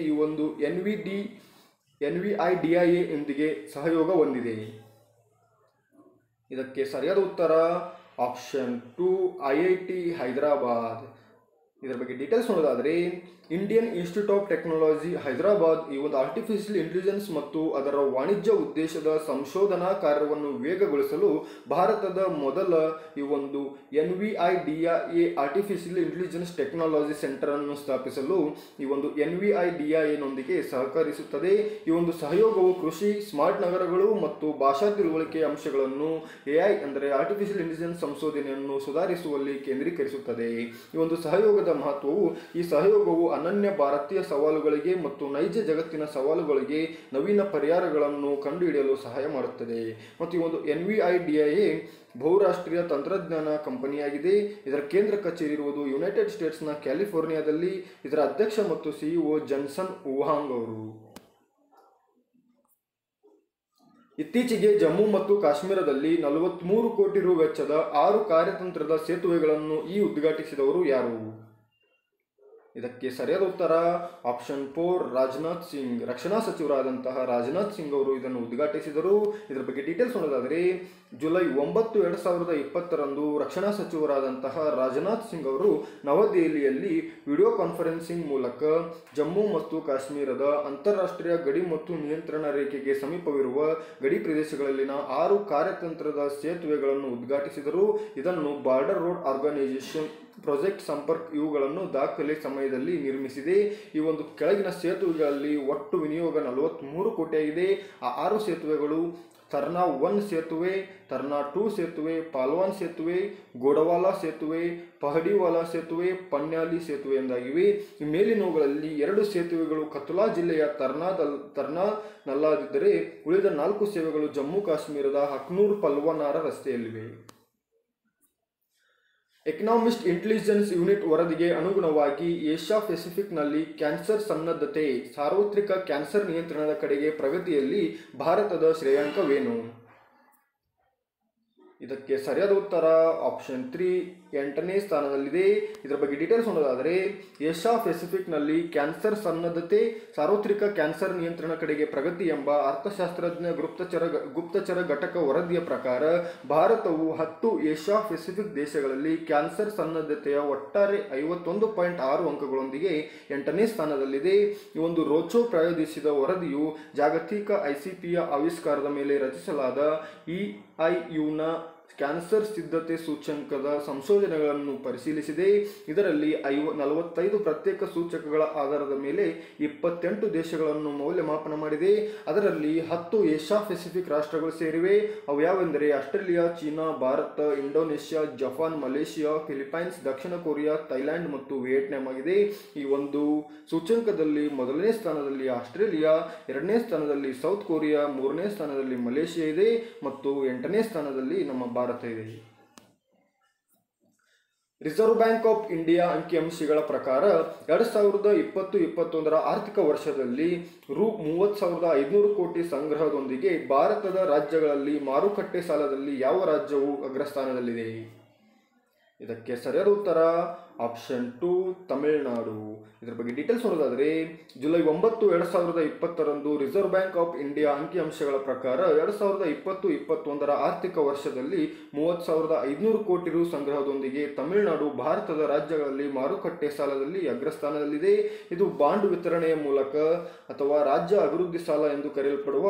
NVIDIA ಯೊಂದಿಗೆ ಸಹಯೋಗ ಹೊಂದಿದೆ? ಇದಕ್ಕೆ ಸರಿಯಾದ ಉತ್ತರ ಆಪ್ಷನ್ 2 IIT ಹೈದರಾಬಾದ್. ಇದರ ಬಗ್ಗೆ ಡೀಟೇಲ್ಸ್ ನೋಡೋದಾದರೆ Indian institute of technology Hyderabad artificial intelligence ಮತ್ತು ಅದರ ವಾಣಿಜ್ಯ ಉದ್ದೇಶದ ಸಂಶೋಧನಾ ಕಾರ್ಯವನ್ನು ವೇಗಗೊಳಿಸಲು ಭಾರತದ ಮೊದಲ NVIDIA artificial intelligence technology centre ಅನ್ನು ಸ್ಥಾಪಿಸಲು NVIDIA ನೊಂದಿಗೆ ಸಹಕರಿಸುತ್ತದೆ. ಸಹಯೋಗವು ಕೃಷಿ, ಸ್ಮಾರ್ಟ್ ನಗರಗಳು ಮತ್ತು ಭಾಷಾ ತಿಳುವಳಿಕೆಯ ಅಂಶಗಳನ್ನು AI ಅಂದರೆ ಆರ್ಟಿಫಿಷಿಯಲ್ ಇಂಟೆಲಿಜೆನ್ಸ್ ಸಂಶೋಧನೆಯನ್ನು ಸುಧಾರಿಸುವಲ್ಲಿ ಕೇಂದ್ರೀಕರಿಸುತ್ತದೆ. ಸಹಯೋಗದ ಮಹತ್ವವು ಈ ಸಹಯೋಗವು ಅನನ್ಯ ಭಾರತೀಯ ಸವಾಲುಗಳಿಗೆ ಮತ್ತು ನೈಜ ಜಗತ್ತಿನ ಸವಾಲುಗಳಿಗೆ ನವೀನ ಪರಿಹಾರಗಳನ್ನು ಕಂಡುಹಿಡಿಯಲು ಸಹಾಯ ಮಾಡುತ್ತದೆ. ಮತ್ತು NVIDIA ಬಹುರಾಷ್ಟ್ರೀಯ ತಂತ್ರಜ್ಞಾನ ಕಂಪನಿಯಾಗಿದೆ. ಇದರ ಕೇಂದ್ರ ಕಚೇರಿ ಇರುವುದು ಯುನೈಟೆಡ್ ಸ್ಟೇಟ್ಸ್ನ ಕ್ಯಾಲಿಫೋರ್ನಿಯಾದಲ್ಲಿ. ಇದರ ಅಧ್ಯಕ್ಷ ಮತ್ತು CEO ಜನ್ಸನ್ ಹುವಾಂಗ್ ಅವರು. ಇತ್ತೀಚೆಗೆ ಜಮ್ಮು ಮತ್ತು ಕಾಶ್ಮೀರದಲ್ಲಿ 43 ಕೋಟಿ ರು ವೆಚ್ಚದ 6 ಕಾರ್ಯತಂತ್ರದ ಸೇತುವೆಗಳನ್ನು ಉದ್ಘಾಟಿಸಿದವರು ಯಾರು? ಇದಕ್ಕೆ ಸರಿಯಾದ ಉತ್ತರ ಆಪ್ಷನ್ 4 ರಾಜನಾಥ್ ಸಿಂಗ್. ರಕ್ಷಣಾ ಸಚಿವರಾದಂತಹ ರಾಜನಾಥ್ ಸಿಂಗ್ ಅವರು ಇದನ್ನು ಉದ್ಘಾಟಿಸಿದರು. ಇದರ ಬಗ್ಗೆ ಡೀಟೇಲ್ಸ್ ನೋಡೋದಾದರೆ ಜುಲೈ 9, 2020ರಂದು ರಕ್ಷಣಾ ಸಚಿವರಾದಂತಹ ರಾಜನಾಥ್ ಸಿಂಗ್ ಅವರು ನವದೆಹಲಿಯಲ್ಲಿ ವಿಡಿಯೋ ಕಾನ್ಫರೆನ್ಸಿಂಗ್ ಮೂಲಕ ಜಮ್ಮು ಮತ್ತು ಕಾಶ್ಮೀರದ ಅಂತಾರಾಷ್ಟ್ರೀಯ ಗಡಿ ಮತ್ತು ನಿಯಂತ್ರಣ ರೇಖೆಗೆ ಸಮೀಪವಿರುವ ಗಡಿ ಪ್ರದೇಶಗಳಲ್ಲಿನ 6 ಕಾರ್ಯತಂತ್ರದ ಸೇತುವೆಗಳನ್ನು ಉದ್ಘಾಟಿಸಿದರು. ಇದನ್ನು Border Road Organisation project Sampark ಇವುಗಳನ್ನು ದಾಖಲೆ ಸಮಯದಲ್ಲಿ ನಿರ್ಮಿಸಿದೆ. ಕೆಳಗಿನ ಸೇತುವೆಗಳಲ್ಲಿ ಒಟ್ಟು ವಿನಿಯೋಗ 43 ಕೋಟಿಯಾಗಿದೆ. ಆ 6 ಸೇತುವೆಗಳು ತರ್ನಾ 1 ಸೇತುವೆ, ತರ್ನಾ 2 ಸೇತುವೆ, ಪಾಲ್ವಾನ್ ಸೇತುವೆ, ಗೋಡವಾಲಾ ಸೇತುವೆ, ಪಹಡಿವಾಲಾ ಸೇತುವೆ, ಪನ್ಯಾಲಿ ಸೇತುವೆ ಎಂದಾಗಿವೆ. ಈ ಮೇಲಿನವುಗಳಲ್ಲಿ 2 ಸೇತುವೆಗಳು ಕತುಲಾ ಜಿಲ್ಲೆಯ ತರ್ನಾನಲ್ಲಾದಿದ್ದರೆ ಉಳಿದ 4 ಸೇವೆಗಳು ಜಮ್ಮು ಕಾಶ್ಮೀರದ ಹಕ್ನೂರ್ ಪಲ್ವನಾರ ರಸ್ತೆಯಲ್ಲಿವೆ. ಎಕನಾಮಿಸ್ಟ್ ಇಂಟೆಲಿಜೆನ್ಸ್ ಯೂನಿಟ್ ವರದಿಗೆ ಅನುಗುಣವಾಗಿ ಏಷ್ಯಾ ಪೆಸಿಫಿಕ್ನಲ್ಲಿ ಕ್ಯಾನ್ಸರ್ ಸನ್ನದ್ಧತೆ, ಸಾರ್ವತ್ರಿಕ ಕ್ಯಾನ್ಸರ್ ನಿಯಂತ್ರಣದ ಕಡೆಗೆ ಪ್ರಗತಿಯಲ್ಲಿ ಭಾರತದ ಶ್ರೇಯಾಂಕವೇನು? ಇದಕ್ಕೆ ಸರಿಯಾದ ಉತ್ತರ ಆಪ್ಷನ್ 3 8ನೇ ಸ್ಥಾನದಲ್ಲಿದೆ. ಇದರ ಬಗ್ಗೆ ಡೀಟೇಲ್ಸ್ ನೋಡೋದಾದರೆ ಏಷ್ಯಾ ಪೆಸಿಫಿಕ್ನಲ್ಲಿ ಕ್ಯಾನ್ಸರ್ ಸನ್ನದ್ಧತೆ, ಸಾರ್ವತ್ರಿಕ ಕ್ಯಾನ್ಸರ್ ನಿಯಂತ್ರಣ ಕಡೆಗೆ ಪ್ರಗತಿ ಎಂಬ ಅರ್ಥಶಾಸ್ತ್ರಜ್ಞ ಗುಪ್ತಚರ ಘಟಕ ವರದಿಯ ಪ್ರಕಾರ ಭಾರತವು 10 ಏಷ್ಯಾ ಪೆಸಿಫಿಕ್ ದೇಶಗಳಲ್ಲಿ ಕ್ಯಾನ್ಸರ್ ಸನ್ನದ್ಧತೆಯ ಒಟ್ಟಾರೆ 51.6 ಅಂಕಗಳೊಂದಿಗೆ 8ನೇ ಸ್ಥಾನದಲ್ಲಿದೆ. ಈ ಒಂದು ರೋಚೋ ಪ್ರಾಯೋಜಿಸಿದ ವರದಿಯು ಜಾಗತಿಕ ICPಯ ಆವಿಷ್ಕಾರದ ಮೇಲೆ ರಚಿಸಲಾದ EIUನ ಕ್ಯಾನ್ಸರ್ ಸಿದ್ಧತೆ ಸೂಚ್ಯಂಕದ ಸಂಶೋಧನೆಗಳನ್ನು ಪರಿಶೀಲಿಸಿದೆ. ಇದರಲ್ಲಿ 45 ಪ್ರತ್ಯೇಕ ಸೂಚಕಗಳ ಆಧಾರದ ಮೇಲೆ 28 ದೇಶಗಳನ್ನು ಮೌಲ್ಯಮಾಪನ ಮಾಡಿದೆ. ಅದರಲ್ಲಿ 10 ಏಷ್ಯಾ ಪೆಸಿಫಿಕ್ ರಾಷ್ಟ್ರಗಳು ಸೇರಿವೆ. ಅವು ಯಾವೆಂದರೆ Australia, China, Bharat, Indonesia, Japan, Malaysia, Philippines, ದಕ್ಷಿಣ ಕೊರಿಯಾ, ಥೈಲ್ಯಾಂಡ್ ಮತ್ತು ವಿಯೆಟ್ನಾಂ ಆಗಿದೆ. ಈ ಒಂದು ಸೂಚ್ಯಂಕದಲ್ಲಿ 1ನೇ ಸ್ಥಾನದಲ್ಲಿ ಆಸ್ಟ್ರೇಲಿಯಾ, 2ನೇ ಸ್ಥಾನದಲ್ಲಿ ಸೌತ್ ಕೊರಿಯಾ, 3ನೇ ಸ್ಥಾನದಲ್ಲಿ ಮಲೇಷಿಯಾ ಇದೆ ಮತ್ತು 8ನೇ ಸ್ಥಾನದಲ್ಲಿ ನಮ್ಮ ಭಾರತ ಇದೆ. ರಿಸರ್ವ್ ಬ್ಯಾಂಕ್ ಆಫ್ ಇಂಡಿಯಾ ಅಂಕಿಅಂಶಗಳ ಪ್ರಕಾರ 2020-21ರ ಆರ್ಥಿಕ ವರ್ಷದಲ್ಲಿ ರು 30,500 ಕೋಟಿ ಸಂಗ್ರಹದೊಂದಿಗೆ ಭಾರತದ ರಾಜ್ಯಗಳಲ್ಲಿ ಮಾರುಕಟ್ಟೆ ಸಾಲದಲ್ಲಿ ಯಾವ ರಾಜ್ಯವು ಅಗ್ರಸ್ಥಾನದಲ್ಲಿದೆ? ಇದಕ್ಕೆ ಸರಿಯಾದ ಉತ್ತರ ಆಪ್ಷನ್ 2 ತಮಿಳುನಾಡು. ಇದರ ಬಗ್ಗೆ ಡೀಟೇಲ್ಸ್ ನೋಡೋದಾದರೆ ಜುಲೈ 9, 2020ರಂದು ರಿಸರ್ವ್ ಬ್ಯಾಂಕ್ ಆಫ್ ಇಂಡಿಯಾ ಅಂಕಿಅಂಶಗಳ ಪ್ರಕಾರ 2020-21ರ ಆರ್ಥಿಕ ವರ್ಷದಲ್ಲಿ 30,500 ಕೋಟಿ ರು ಸಂಗ್ರಹದೊಂದಿಗೆ ತಮಿಳುನಾಡು ಭಾರತದ ರಾಜ್ಯಗಳಲ್ಲಿ ಮಾರುಕಟ್ಟೆ ಸಾಲದಲ್ಲಿ ಅಗ್ರಸ್ಥಾನದಲ್ಲಿದೆ. ಇದು ಬಾಂಡ್ ವಿತರಣೆಯ ಮೂಲಕ ಅಥವಾ ರಾಜ್ಯ ಅಭಿವೃದ್ಧಿ ಸಾಲ ಎಂದು ಕರೆಯಲ್ಪಡುವ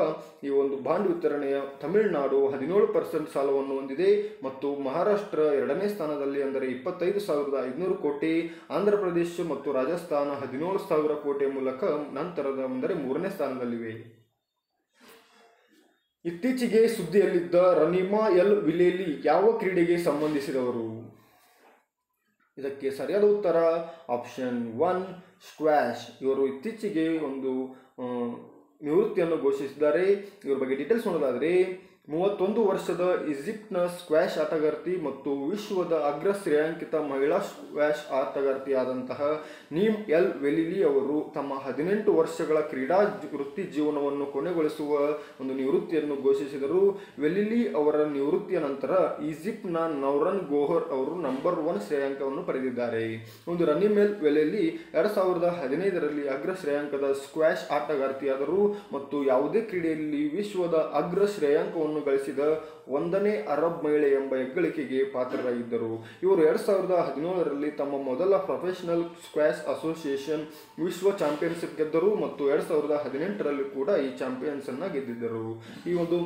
ಈ ಒಂದು ಬಾಂಡ್ ವಿತರಣೆಯ ತಮಿಳುನಾಡು 17% ಸಾಲವನ್ನು ಹೊಂದಿದೆ ಮತ್ತು ಮಹಾರಾಷ್ಟ್ರ 2ನೇ ಸ್ಥಾನದಲ್ಲಿ ಅಂದರೆ 25,500 ಕೋಟಿ, ಆಂಧ್ರ ಪ್ರದೇಶ ಮತ್ತು ರಾಜಸ್ಥಾನ 17,000 ಕೋಟಿ ಮೂಲಕ ನಂತರದ ಅಂದರೆ 3ನೇ ಸ್ಥಾನದಲ್ಲಿವೆ. ಇತ್ತೀಚೆಗೆ ಸುದ್ದಿಯಲ್ಲಿದ್ದ ರನಿಮಾ ಎಲ್ ವಿಲೇಲಿ ಯಾವ ಕ್ರೀಡೆಗೆ ಸಂಬಂಧಿಸಿದವರು? ಇದಕ್ಕೆ ಸರಿಯಾದ ಉತ್ತರ ಆಪ್ಷನ್ 1 ಸ್ಕ್ವಾಷ್. ಇವರು ಇತ್ತೀಚೆಗೆ ಒಂದು ನಿವೃತ್ತಿಯನ್ನು ಘೋಷಿಸಿದ್ದಾರೆ. ಇವರ ಬಗ್ಗೆ ಡೀಟೇಲ್ಸ್ ನೋಡೋದಾದರೆ 31 ವರ್ಷದ ಈಜಿಪ್ಟ್ನ ಸ್ಕ್ವಾಷ್ ಆಟಗಾರ್ತಿ ಮತ್ತು ವಿಶ್ವದ ಅಗ್ರ ಶ್ರೇಯಾಂಕಿತ ಮಹಿಳಾ ಸ್ಕ್ವಾಷ್ ಆಟಗಾರ್ತಿಯಾದಂತಹ ನೀಮ್ ಎಲ್ ವೆಲಿಲಿ ಅವರು ತಮ್ಮ 18 ವರ್ಷಗಳ ಕ್ರೀಡಾ ವೃತ್ತಿ ಜೀವನವನ್ನು ಕೊನೆಗೊಳಿಸುವ ಒಂದು ನಿವೃತ್ತಿಯನ್ನು ಘೋಷಿಸಿದರು. ವೆಲಿಲಿ ಅವರ ನಿವೃತ್ತಿಯ ನಂತರ ಈಜಿಪ್ಟ್ನ ನೌರನ್ ಗೋಹರ್ ಅವರು ನಂಬರ್ 1 ಶ್ರೇಯಾಂಕವನ್ನು ಪಡೆದಿದ್ದಾರೆ. ಒಂದು ರನಿಮೆಲ್ ವೆಲಿಲಿ 2015ರಲ್ಲಿ ಅಗ್ರ ಶ್ರೇಯಾಂಕದ ಸ್ಕ್ವಾಷ್ ಆಟಗಾರ್ತಿಯಾದರು ಮತ್ತು ಯಾವುದೇ ಕ್ರೀಡೆಯಲ್ಲಿ ವಿಶ್ವದ ಅಗ್ರ ಶ್ರೇಯಾಂಕವನ್ನು ಗಳಿಸಿದ 1ನೇ ಅರಬ್ ಮಹಿಳೆ ಎಂಬ ಹೆಗ್ಗಳಿಕೆಗೆ ಪಾತ್ರರಾಗಿದ್ದರು. ಇವರು 2017ರಲ್ಲಿ ತಮ್ಮ ಮೊದಲ ಪ್ರೊಫೆಷನಲ್ ಸ್ಕ್ವಾಷ್ ಅಸೋಸಿಯೇಷನ್ ವಿಶ್ವ ಚಾಂಪಿಯನ್ಶಿಪ್ ಗೆದ್ದರು ಮತ್ತು 2018ರಲ್ಲಿ ಕೂಡ ಈ ಚಾಂಪಿಯನ್ಸ್ ಅನ್ನು ಗೆದ್ದಿದ್ದರು. ಈ ಒಂದು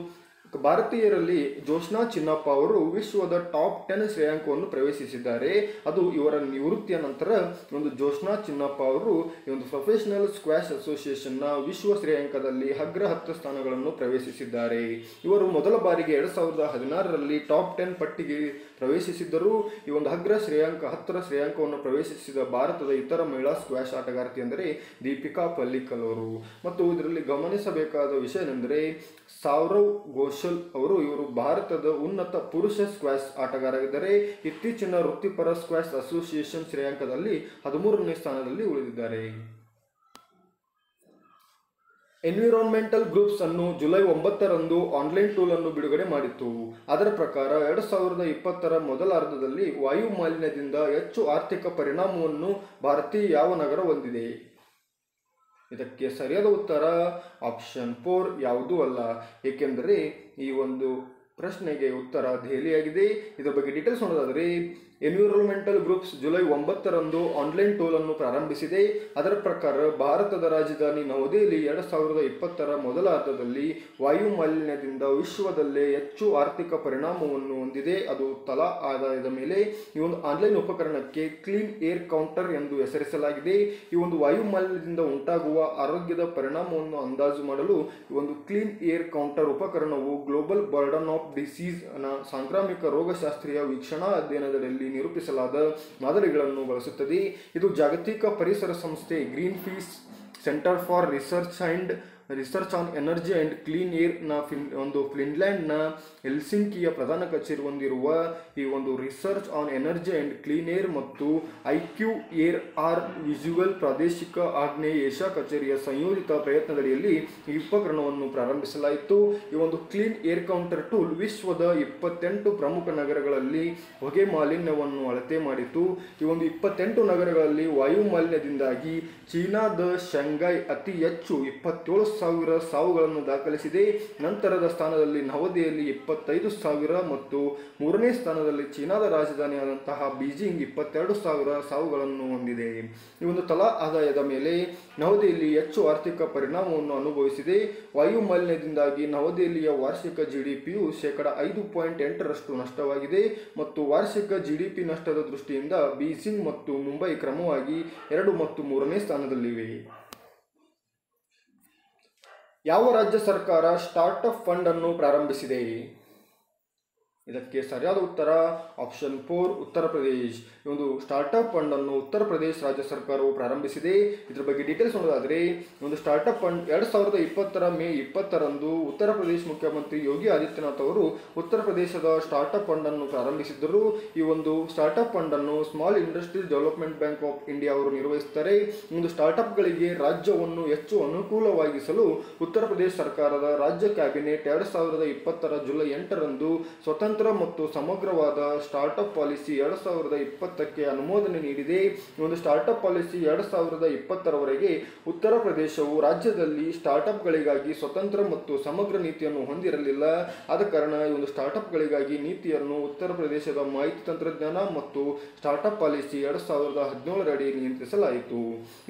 ಭಾರತೀಯರಲ್ಲಿ ಜೋಶ್ನಾ ಚಿನ್ನಪ್ಪ ಅವರು ವಿಶ್ವದ ಟಾಪ್ 10 ಶ್ರೇಯಾಂಕವನ್ನು ಪ್ರವೇಶಿಸಿದ್ದಾರೆ. ಅದು ಇವರ ನಿವೃತ್ತಿಯ ನಂತರ ಒಂದು ಜೋಶ್ನಾ ಚಿನ್ನಪ್ಪ ಅವರು ಈ ಒಂದು ಪ್ರೊಫೆಷನಲ್ ಸ್ಕ್ವಾಷ್ ಅಸೋಸಿಯೇಷನ್ನ ವಿಶ್ವ ಶ್ರೇಯಾಂಕದಲ್ಲಿ ಅಗ್ರ 10 ಸ್ಥಾನಗಳನ್ನು ಪ್ರವೇಶಿಸಿದ್ದಾರೆ. ಇವರು ಮೊದಲ ಬಾರಿಗೆ 2016ರಲ್ಲಿ ಟಾಪ್ 10 ಪಟ್ಟಿಗೆ ಪ್ರವೇಶಿಸಿದ್ದರು. ಈ ಒಂದು ಅಗ್ರ ಶ್ರೇಯಾಂಕ 10ರ ಶ್ರೇಯಾಂಕವನ್ನು ಪ್ರವೇಶಿಸಿದ ಭಾರತದ ಇತರ ಮಹಿಳಾ ಸ್ಕ್ವಾಷ್ ಆಟಗಾರ್ತಿ ಅಂದರೆ ದೀಪಿಕಾ ಪಲ್ಲಿಕಲ್ ಅವರು. ಮತ್ತು ಇದರಲ್ಲಿ ಗಮನಿಸಬೇಕಾದ ವಿಷಯವೆಂದರೆ ಸೌರವ್ ಘೋಷಲ್ ಇವರು ಭಾರತದ ಉನ್ನತ ಪುರುಷ ಸ್ಕ್ವಾಷ್ ಆಟಗಾರರಾಗಿದ್ದಾರೆ. ಇತ್ತೀಚಿನ ವೃತ್ತಿಪರ ಸ್ಕ್ವಾಷ್ ಅಸೋಸಿಯೇಷನ್ ಶ್ರೇಯಾಂಕದಲ್ಲಿ 13ನೇ ಸ್ಥಾನದಲ್ಲಿ ಉಳಿದಿದ್ದಾರೆ. ಎನ್ವಿರಾನ್ಮೆಂಟಲ್ ಗ್ರೂಪ್ಸ್ ಅನ್ನು ಜುಲೈ 9ರಂದು ಆನ್ಲೈನ್ ಟೂಲ್ ಅನ್ನು ಬಿಡುಗಡೆ ಮಾಡಿತ್ತು. ಅದರ ಪ್ರಕಾರ 2020ರ ಮೊದಲಾರ್ಧದಲ್ಲಿ ವಾಯು ಮಾಲಿನ್ಯದಿಂದ ಹೆಚ್ಚು ಆರ್ಥಿಕ ಪರಿಣಾಮವನ್ನು ಭಾರತೀಯ ಯಾವ ನಗರ ಹೊಂದಿದೆ? ಇದಕ್ಕೆ ಸರಿಯಾದ ಉತ್ತರ ಆಪ್ಷನ್ 4 ಯಾವುದೂ ಅಲ್ಲ. ಏಕೆಂದರೆ ಈ ಒಂದು ಪ್ರಶ್ನೆಗೆ ಉತ್ತರ ದೆಹಲಿಯಾಗಿದೆ. ಇದರ ಬಗ್ಗೆ ಡೀಟೇಲ್ಸ್ ನೋಡೋದಾದರೆ ಎನ್ವಿರಾನ್ಮೆಂಟಲ್ ಗ್ರೂಪ್ಸ್ ಜುಲೈ 9ರಂದು ಆನ್ಲೈನ್ ಟೋಲ್ ಅನ್ನು ಪ್ರಾರಂಭಿಸಿದೆ. ಅದರ ಪ್ರಕಾರ ಭಾರತದ ರಾಜಧಾನಿ ನವದೆಹಲಿ 2020ರ ಮೊದಲ ಅರ್ಧದಲ್ಲಿ ವಾಯು ಮಾಲಿನ್ಯದಿಂದ ವಿಶ್ವದಲ್ಲೇ ಹೆಚ್ಚು ಆರ್ಥಿಕ ಪರಿಣಾಮವನ್ನು ಹೊಂದಿದೆ. ಅದು ತಲಾ ಆದಾಯದ ಮೇಲೆ. ಈ ಒಂದು ಆನ್ಲೈನ್ ಉಪಕರಣಕ್ಕೆ ಕ್ಲೀನ್ ಏರ್ ಕೌಂಟರ್ ಎಂದು ಹೆಸರಿಸಲಾಗಿದೆ. ಈ ಒಂದು ವಾಯು ಮಾಲಿನ್ಯದಿಂದ ಉಂಟಾಗುವ ಆರೋಗ್ಯದ ಪರಿಣಾಮವನ್ನು ಅಂದಾಜು ಮಾಡಲು ಈ ಒಂದು ಕ್ಲೀನ್ ಏರ್ ಕೌಂಟರ್ ಉಪಕರಣವು ಗ್ಲೋಬಲ್ ಬರ್ಡನ್ ಆಫ್ ಡಿಸೀಸ್ ನ ಸಾಂಕ್ರಾಮಿಕ ರೋಗಶಾಸ್ತ್ರೀಯ ವೀಕ್ಷಣಾ ಅಧ್ಯಯನದಲ್ಲಿ ನಿರೂಪಿಸಲಾದ ಮಾದರಿಗಳನ್ನು ಬಳಸುತ್ತದೆ. ಇದು ಜಾಗತಿಕ ಪರಿಸರ ಸಂಸ್ಥೆ green piece centre for research on energy and clean air ನ ಫಿನ್ಲ್ಯಾಂಡ್ನ ಹೆಲ್ಸಿಂಕಿಯ ಪ್ರಧಾನ ಕಚೇರಿ ಹೊಂದಿರುವ ಈ ಒಂದು research on energy and clean air ಮತ್ತು IQAir ವಿಜುವಲ್ ಪ್ರಾದೇಶಿಕ ಆಗ್ನೇಯ ಏಷ್ಯಾ ಕಚೇರಿಯ ಸಂಯೋಜಿತ ಪ್ರಯತ್ನದಡಿಯಲ್ಲಿ ಈ ಉಪಕರಣವನ್ನು ಪ್ರಾರಂಭಿಸಲಾಯಿತು. ಈ ಒಂದು ಕ್ಲೀನ್ ಏರ್ ಕೌಂಟರ್ ಟೂಲ್ ವಿಶ್ವದ 28 ಪ್ರಮುಖ ನಗರಗಳಲ್ಲಿ ಹೊಗೆ ಮಾಲಿನ್ಯವನ್ನು ಅಳತೆ ಮಾಡಿತು. ಈ ಒಂದು 28 ನಗರಗಳಲ್ಲಿ ವಾಯು ಮಾಲಿನ್ಯದಿಂದಾಗಿ ಚೀನಾದ ಶಂಘೈ ಅತಿ ಹೆಚ್ಚು 27,000 ಸಾವುಗಳನ್ನು ದಾಖಲಿಸಿದೆ. ನಂತರದ ಸ್ಥಾನದಲ್ಲಿ ನವದೆಹಲಿ 25,000 ಮತ್ತು ಮೂರನೇ ಸ್ಥಾನದಲ್ಲಿ ಚೀನಾದ ರಾಜಧಾನಿಯಾದಂತಹ ಬೀಜಿಂಗ್ 22,000 ಸಾವುಗಳನ್ನು ಹೊಂದಿದೆ. ಈ ಒಂದು ತಲಾ ಆದಾಯದ ಮೇಲೆ ನವದೆಹಲಿ ಹೆಚ್ಚು ಆರ್ಥಿಕ ಪರಿಣಾಮವನ್ನು ಅನುಭವಿಸಿದೆ. ವಾಯು ಮಾಲಿನ್ಯದಿಂದಾಗಿ ನವದೆಹಲಿಯ ವಾರ್ಷಿಕ GDPಯು 5.8% ನಷ್ಟವಾಗಿದೆ ಮತ್ತು ವಾರ್ಷಿಕ GDP ನಷ್ಟದ ದೃಷ್ಟಿಯಿಂದ ಬೀಜಿಂಗ್ ಮತ್ತು ಮುಂಬೈ ಕ್ರಮವಾಗಿ 2 ಮತ್ತು 3ನೇ ಸ್ಥಾನದಲ್ಲಿವೆ. ಯಾವ ರಾಜ್ಯ ಸರ್ಕಾರ ಸ್ಟಾರ್ಟ್ಅಪ್ ಫಂಡ್ ಅನ್ನು ಪ್ರಾರಂಭಿಸಿದೆ? ಇದಕ್ಕೆ ಸರಿಯಾದ ಉತ್ತರ ಆಪ್ಷನ್ 4 ಉತ್ತರ ಪ್ರದೇಶ್. ಈ ಒಂದು ಸ್ಟಾರ್ಟ್ಅಪ್ ಫಂಡ್ ಅನ್ನು ಉತ್ತರ ಪ್ರದೇಶ ರಾಜ್ಯ ಸರ್ಕಾರವು ಪ್ರಾರಂಭಿಸಿದೆ. ಇದರ ಬಗ್ಗೆ ಡೀಟೇಲ್ಸ್ ನೋಡೋದಾದರೆ ಒಂದು ಸ್ಟಾರ್ಟ್ಅಪ್ ಫಂಡ್ 2020ರ ಮೇ 20ರಂದು ಉತ್ತರ ಪ್ರದೇಶ ಮುಖ್ಯಮಂತ್ರಿ ಯೋಗಿ ಆದಿತ್ಯನಾಥ್ ಅವರು ಉತ್ತರ ಪ್ರದೇಶದ ಸ್ಟಾರ್ಟ್ಅಪ್ ಫಂಡ್ ಅನ್ನು ಪ್ರಾರಂಭಿಸಿದ್ದರು. ಈ ಒಂದು ಸ್ಟಾರ್ಟ್ಅಪ್ ಫಂಡ್ ಅನ್ನು small industries development bank of India ಅವರು ನಿರ್ವಹಿಸುತ್ತಾರೆ. ಒಂದು ಸ್ಟಾರ್ಟ್ಅಪ್ಗಳಿಗೆ ರಾಜ್ಯವನ್ನು ಹೆಚ್ಚು ಅನುಕೂಲವಾಗಿಸಲು ಉತ್ತರ ಪ್ರದೇಶ ಸರ್ಕಾರದ ರಾಜ್ಯ ಕ್ಯಾಬಿನೆಟ್ 2020ರ ಜುಲೈ 8ರಂದು ಸ್ವತಂತ್ರ ಮತ್ತು ಸಮಗ್ರವಾದ ಸ್ಟಾರ್ಟ್ಅಪ್ ಪಾಲಿಸಿ 2020ಕ್ಕೆ ಅನುಮೋದನೆ ನೀಡಿದೆ. ಒಂದು ಸ್ಟಾರ್ಟ್ಅಪ್ ಪಾಲಿಸಿ 2020ರವರೆಗೆ ಉತ್ತರ ಪ್ರದೇಶವು ರಾಜ್ಯದಲ್ಲಿ ಸ್ಟಾರ್ಟ್ಅಪ್ಗಳಿಗಾಗಿ ಸ್ವತಂತ್ರ ಮತ್ತು ಸಮಗ್ರ ನೀತಿಯನ್ನು ಹೊಂದಿರಲಿಲ್ಲ. ಆದ ಕಾರಣ ಈ ಒಂದು ಸ್ಟಾರ್ಟ್ಅಪ್ಗಳಿಗಾಗಿ ನೀತಿಯನ್ನು ಉತ್ತರ ಪ್ರದೇಶದ ಮಾಹಿತಿ ತಂತ್ರಜ್ಞಾನ ಮತ್ತು ಸ್ಟಾರ್ಟ್ಅಪ್ ಪಾಲಿಸಿ 2017ರ ಅಡಿ ನಿಯಂತ್ರಿಸಲಾಯಿತು.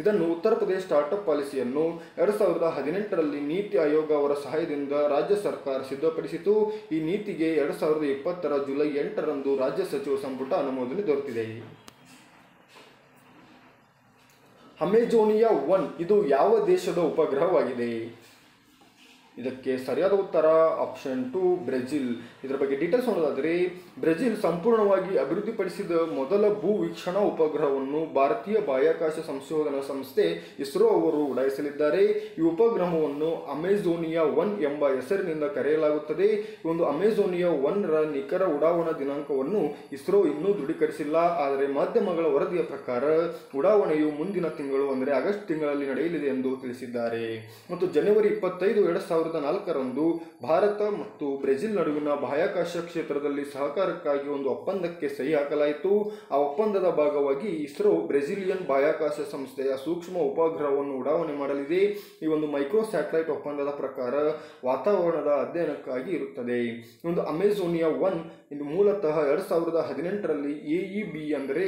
ಇದನ್ನು ಉತ್ತರ ಪ್ರದೇಶ ಸ್ಟಾರ್ಟ್ಅಪ್ ಪಾಲಿಸಿಯನ್ನು 2018ರಲ್ಲಿ ನೀತಿ ಆಯೋಗ ಅವರ ಸಹಾಯದಿಂದ ರಾಜ್ಯ ಸರ್ಕಾರ ಸಿದ್ಧಪಡಿಸಿತು. ಈ ನೀತಿಗೆ 2020ರ ಜುಲೈ 8ರಂದು ರಾಜ್ಯ ಸಚಿವ ಸಂಪುಟ ಅನುಮೋದನೆ ದೊರೆತಿದೆ. ಅಮೆಜೋನಿಯಾ 1 ಇದು ಯಾವ ದೇಶದ ಉಪಗ್ರಹವಾಗಿದೆ? ಇದಕ್ಕೆ ಸರಿಯಾದ ಉತ್ತರ ಆಪ್ಷನ್ 2 ಬ್ರೆಜಿಲ್. ಇದರ ಬಗ್ಗೆ ಡೀಟೇಲ್ಸ್ ನೋಡೋದಾದರೆ ಬ್ರೆಜಿಲ್ ಸಂಪೂರ್ಣವಾಗಿ ಅಭಿವೃದ್ಧಿಪಡಿಸಿದ ಮೊದಲ ಭೂ ವೀಕ್ಷಣಾ ಉಪಗ್ರಹವನ್ನು ಭಾರತೀಯ ಬಾಹ್ಯಾಕಾಶ ಸಂಶೋಧನಾ ಸಂಸ್ಥೆ ಇಸ್ರೋ ಅವರು ಉಡಾಯಿಸಲಿದ್ದಾರೆ. ಈ ಉಪಗ್ರಹವನ್ನು ಅಮೆಜೋನಿಯಾ 1 ಎಂಬ ಹೆಸರಿನಿಂದ ಕರೆಯಲಾಗುತ್ತದೆ. ಈ ಒಂದು ಅಮೆಜೋನಿಯಾ 1ರ ನಿಖರ ಉಡಾವಣಾ ದಿನಾಂಕವನ್ನು ಇಸ್ರೋ ಇನ್ನೂ ದೃಢೀಕರಿಸಿಲ್ಲ. ಆದರೆ ಮಾಧ್ಯಮಗಳ ವರದಿಯ ಪ್ರಕಾರ ಉಡಾವಣೆಯು ಮುಂದಿನ ತಿಂಗಳು ಅಂದರೆ ಆಗಸ್ಟ್ ತಿಂಗಳಲ್ಲಿ ನಡೆಯಲಿದೆ ಎಂದು ತಿಳಿಸಿದ್ದಾರೆ. ಮತ್ತು ಜನವರಿ 25, 2004ರಂದು ಭಾರತ ಮತ್ತು ಬ್ರೆಜಿಲ್ ನಡುವಿನ ಬಾಹ್ಯಾಕಾಶ ಕ್ಷೇತ್ರದಲ್ಲಿ ಸಹಕಾರಕ್ಕಾಗಿ ಒಂದು ಒಪ್ಪಂದಕ್ಕೆ ಸಹಿ ಹಾಕಲಾಯಿತು. ಆ ಒಪ್ಪಂದದ ಭಾಗವಾಗಿ ಇಸ್ರೋ ಬ್ರೆಜಿಲಿಯನ್ ಬಾಹ್ಯಾಕಾಶ ಸಂಸ್ಥೆಯ ಸೂಕ್ಷ್ಮ ಉಪಗ್ರಹವನ್ನು ಉಡಾವಣೆ ಮಾಡಲಿದೆ. ಈ ಒಂದು ಮೈಕ್ರೋ ಸ್ಯಾಟಲೈಟ್ ಒಪ್ಪಂದದ ಪ್ರಕಾರ ವಾತಾವರಣದ ಅಧ್ಯಯನಕ್ಕಾಗಿ ಇರುತ್ತದೆ. ಒಂದು ಅಮೆಜೋನಿಯಾ 1 ಇದು ಮೂಲತಃ 2018ರಲ್ಲಿ AEB ಅಂದರೆ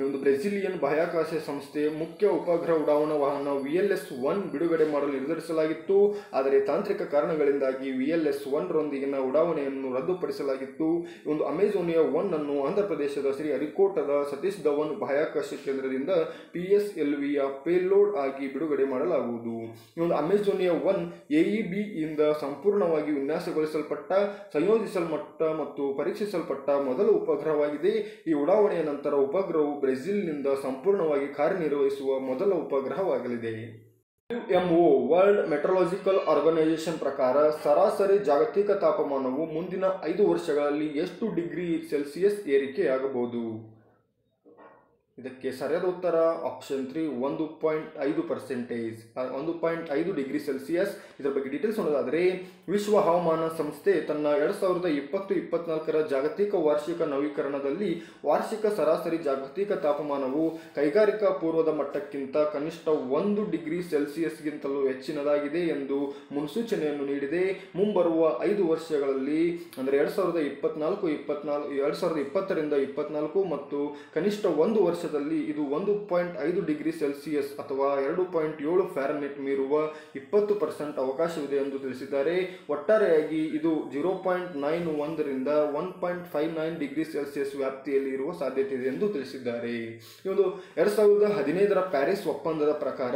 ಒಂದು ಬ್ರೆಜಿಲಿಯನ್ ಬಾಹ್ಯಾಕಾಶ ಸಂಸ್ಥೆ ಮುಖ್ಯ ಉಪಗ್ರಹ ಉಡಾವಣಾ ವಾಹನ VLS-1 ಬಿಡುಗಡೆ ಮಾಡಲು ನಿರ್ಧರಿಸಲಾಗಿತ್ತು. ಆದರೆ ತಾಂತ್ರಿಕ ಕಾರಣಗಳಿಂದಾಗಿ VLS-1 ರೊಂದಿಗಿನ ಉಡಾವಣೆಯನ್ನು ರದ್ದುಪಡಿಸಲಾಗಿತ್ತು. ಒಂದು ಅಮೆಜೋನಿಯಾ 1 ಅನ್ನು ಆಂಧ್ರಪ್ರದೇಶದ ಶ್ರೀಹರಿಕೋಟದ ಸತೀಶ್ ಧವನ್ ಬಾಹ್ಯಾಕಾಶ ಕೇಂದ್ರದಿಂದ PSLVಯ ಪೇಲೋಡ್ ಆಗಿ ಬಿಡುಗಡೆ ಮಾಡಲಾಗುವುದು. ಈ ಒಂದು ಅಮೆಜೋನಿಯಾ 1 AEB ಇಂದ ಸಂಪೂರ್ಣವಾಗಿ ವಿನ್ಯಾಸಗೊಳಿಸಲ್ಪಟ್ಟ, ಸಂಯೋಜಿಸಲ್ಪಟ್ಟ ಮತ್ತು ಪರೀಕ್ಷಿಸಲ್ಪಟ್ಟ ಮೊದಲ ಉಪಗ್ರಹವಾಗಿದೆ. ಈ ಉಡಾವಣೆಯ ನಂತರ ಉಪಗ್ರಹವು ಬ್ರೆಜಿಲ್ನಿಂದ ಸಂಪೂರ್ಣವಾಗಿ ಕಾರ್ಯನಿರ್ವಹಿಸುವ ಮೊದಲ ಉಪಗ್ರಹವಾಗಲಿದೆ. WMO ವರ್ಲ್ಡ್ ಮೆಟ್ರಲಾಜಿಕಲ್ ಆರ್ಗನೈಸೇಷನ್ ಪ್ರಕಾರ ಸರಾಸರಿ ಜಾಗತಿಕ ತಾಪಮಾನವು ಮುಂದಿನ 5 ವರ್ಷಗಳಲ್ಲಿ ಎಷ್ಟು ಡಿಗ್ರಿ ಸೆಲ್ಸಿಯಸ್ ಏರಿಕೆಯಾಗಬಹುದು? ಇದಕ್ಕೆ ಸರಿಯಾದ ಉತ್ತರ ಆಪ್ಷನ್ 3 1.5%, 1.5 ಡಿಗ್ರಿ ಸೆಲ್ಸಿಯಸ್. ಇದರ ಬಗ್ಗೆ ಡೀಟೇಲ್ಸ್ ನೋಡೋದಾದರೆ ವಿಶ್ವ ಹವಾಮಾನ ಸಂಸ್ಥೆ ತನ್ನ 2020-24 ಜಾಗತಿಕ ವಾರ್ಷಿಕ ನವೀಕರಣದಲ್ಲಿ ವಾರ್ಷಿಕ ಸರಾಸರಿ ಜಾಗತಿಕ ತಾಪಮಾನವು ಕೈಗಾರಿಕಾ ಪೂರ್ವದ ಮಟ್ಟಕ್ಕಿಂತ ಕನಿಷ್ಠ 1 ಡಿಗ್ರಿ ಸೆಲ್ಸಿಯಸ್ಗಿಂತಲೂ ಹೆಚ್ಚಿನದಾಗಿದೆ ಎಂದು ಮುನ್ಸೂಚನೆಯನ್ನು ನೀಡಿದೆ. ಮುಂಬರುವ 5 ವರ್ಷಗಳಲ್ಲಿ ಅಂದರೆ 2020-24 ಮತ್ತು ಕನಿಷ್ಠ 1 ವರ್ಷದಲ್ಲಿ ಇದು 1.5 ಡಿಗ್ರಿ ಸೆಲ್ಸಿಯಸ್ ಅಥವಾ 2.7 ಫ್ಯಾರನ್ಹೀಟ್ ಮೀರುವ 20% ಅವಕಾಶವಿದೆ ಎಂದು ತಿಳಿಸಿದ್ದಾರೆ. ಒಟ್ಟಾರೆಯಾಗಿ ಇದು 0.91 ರಿಂದ 1.59 ಡಿಗ್ರಿ ಸೆಲ್ಸಿಯಸ್ ವ್ಯಾಪ್ತಿಯಲ್ಲಿ ಇರುವ ಸಾಧ್ಯತೆ ಇದೆ ಎಂದು ತಿಳಿಸಿದ್ದಾರೆ. ಈ ಒಂದು 2015ರ ಪ್ಯಾರಿಸ್ ಒಪ್ಪಂದದ ಪ್ರಕಾರ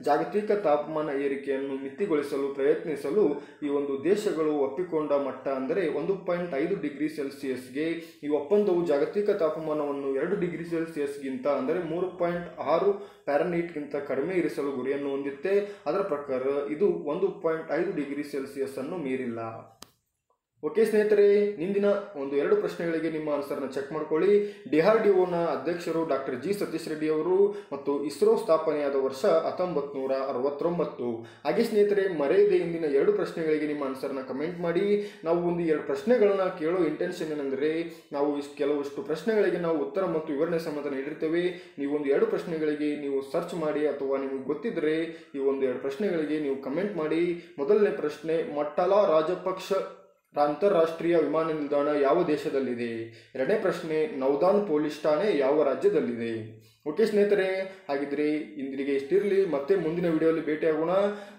ಜಾಗತಿಕ ತಾಪಮಾನ ಏರಿಕೆಯನ್ನು ಮಿತಿಗೊಳಿಸಲು ಪ್ರಯತ್ನಿಸಲು ಈ ಒಂದು ದೇಶಗಳು ಒಪ್ಪಿಕೊಂಡ ಮಟ್ಟ ಅಂದರೆ 1.5 ಡಿಗ್ರಿ ಸೆಲ್ಸಿಯಸ್ಗೆ. ಈ ಒಪ್ಪಂದವು ಜಾಗತಿಕ ತಾಪಮಾನವನ್ನು 2 ಡಿಗ್ರಿ ಸೆಲ್ಸಿಯಸ್ಗಿಂತ ಅಂದರೆ 3.6 ಫ್ಯಾರನ್ಹೀಟ್ಗಿಂತ ಕಡಿಮೆ ಇರಿಸಲು ಗುರಿಯನ್ನು ಹೊಂದಿತ್ತೆ. ಅದರ ಪ್ರಕಾರ ಇದು 1.5 ಡಿಗ್ರಿ ಸೆಲ್ಸಿಯಸ್ ಅನ್ನು ಮೀರಿಲ್ಲ. ಓಕೆ ಸ್ನೇಹಿತರೆ, ಇಂದಿನ 2 ಪ್ರಶ್ನೆಗಳಿಗೆ ನಿಮ್ಮ ಆನ್ಸರ್ನ ಚೆಕ್ ಮಾಡ್ಕೊಳ್ಳಿ. DRDOನ ಅಧ್ಯಕ್ಷರು ಡಾಕ್ಟರ್ ಜಿ ಸತೀಶ್ ರೆಡ್ಡಿ ಅವರು ಮತ್ತು ಇಸ್ರೋ ಸ್ಥಾಪನೆಯಾದ ವರ್ಷ 1969. ಹಾಗೆ ಸ್ನೇಹಿತರೆ, ಮರೆಯದೆ ಇಂದಿನ 2 ಪ್ರಶ್ನೆಗಳಿಗೆ ನಿಮ್ಮ ಆನ್ಸರ್ನ ಕಮೆಂಟ್ ಮಾಡಿ. ನಾವು 2 ಪ್ರಶ್ನೆಗಳನ್ನ ಕೇಳೋ ಇಂಟೆನ್ಷನ್ ಏನೆಂದರೆ, ನಾವು ಕೆಲವಷ್ಟು ಪ್ರಶ್ನೆಗಳಿಗೆ ನಾವು ಉತ್ತರ ಮತ್ತು ವಿವರಣೆ ಸಮೇತ ನೀಡಿರ್ತೇವೆ. ನೀವು 2 ಪ್ರಶ್ನೆಗಳಿಗೆ ನೀವು ಸರ್ಚ್ ಮಾಡಿ ಅಥವಾ ನಿಮಗೆ ಗೊತ್ತಿದ್ದರೆ ಈ 2 ಪ್ರಶ್ನೆಗಳಿಗೆ ನೀವು ಕಮೆಂಟ್ ಮಾಡಿ. ಮೊದಲನೇ ಪ್ರಶ್ನೆ, ಮಟ್ಟಲಾ ರಾಜಪಕ್ಷ ಅಂತಾರಾಷ್ಟ್ರೀಯ ವಿಮಾನ ನಿಲ್ದಾಣ ಯಾವ ದೇಶದಲ್ಲಿದೆ? ಎರಡನೇ ಪ್ರಶ್ನೆ, ನೌದಾನ್ ಪೊಲೀಸ್ ಠಾಣೆ ಯಾವ ರಾಜ್ಯದಲ್ಲಿದೆ? ಓಕೆ ಸ್ನೇಹಿತರೆ, ಹಾಗಿದ್ರೆ ಇಂದಿಗೆ ಇಷ್ಟಿರಲಿ. ಮತ್ತೆ ಮುಂದಿನ ವಿಡಿಯೋಲಿ ಭೇಟಿಯಾಗೋಣ.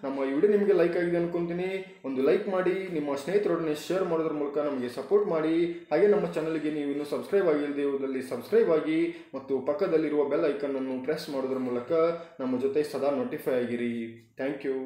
ನಮ್ಮ ಈ ವಿಡಿಯೋ ನಿಮಗೆ ಲೈಕ್ ಆಗಿದೆ ಅನ್ಕೊಂತೀನಿ. ಒಂದು ಲೈಕ್ ಮಾಡಿ, ನಿಮ್ಮ ಸ್ನೇಹಿತರೊಡನೆ ಶೇರ್ ಮಾಡೋದ್ರ ಮೂಲಕ ನಮಗೆ ಸಪೋರ್ಟ್ ಮಾಡಿ. ಹಾಗೆ ನಮ್ಮ ಚಾನಲ್ಗೆ ನೀವು ಇನ್ನೂ ಸಬ್ಸ್ಕ್ರೈಬ್ ಆಗಿಲ್ಲದೆ ಇರುವುದಲ್ಲಿ ಸಬ್ಸ್ಕ್ರೈಬ್ ಆಗಿ ಮತ್ತು ಪಕ್ಕದಲ್ಲಿರುವ ಬೆಲ್ ಐಕನ್ ಅನ್ನು ಪ್ರೆಸ್ ಮಾಡೋದ್ರ ಮೂಲಕ ನಮ್ಮ ಜೊತೆ ಸದಾ ನೋಟಿಫೈ ಆಗಿರಿ. Thank you.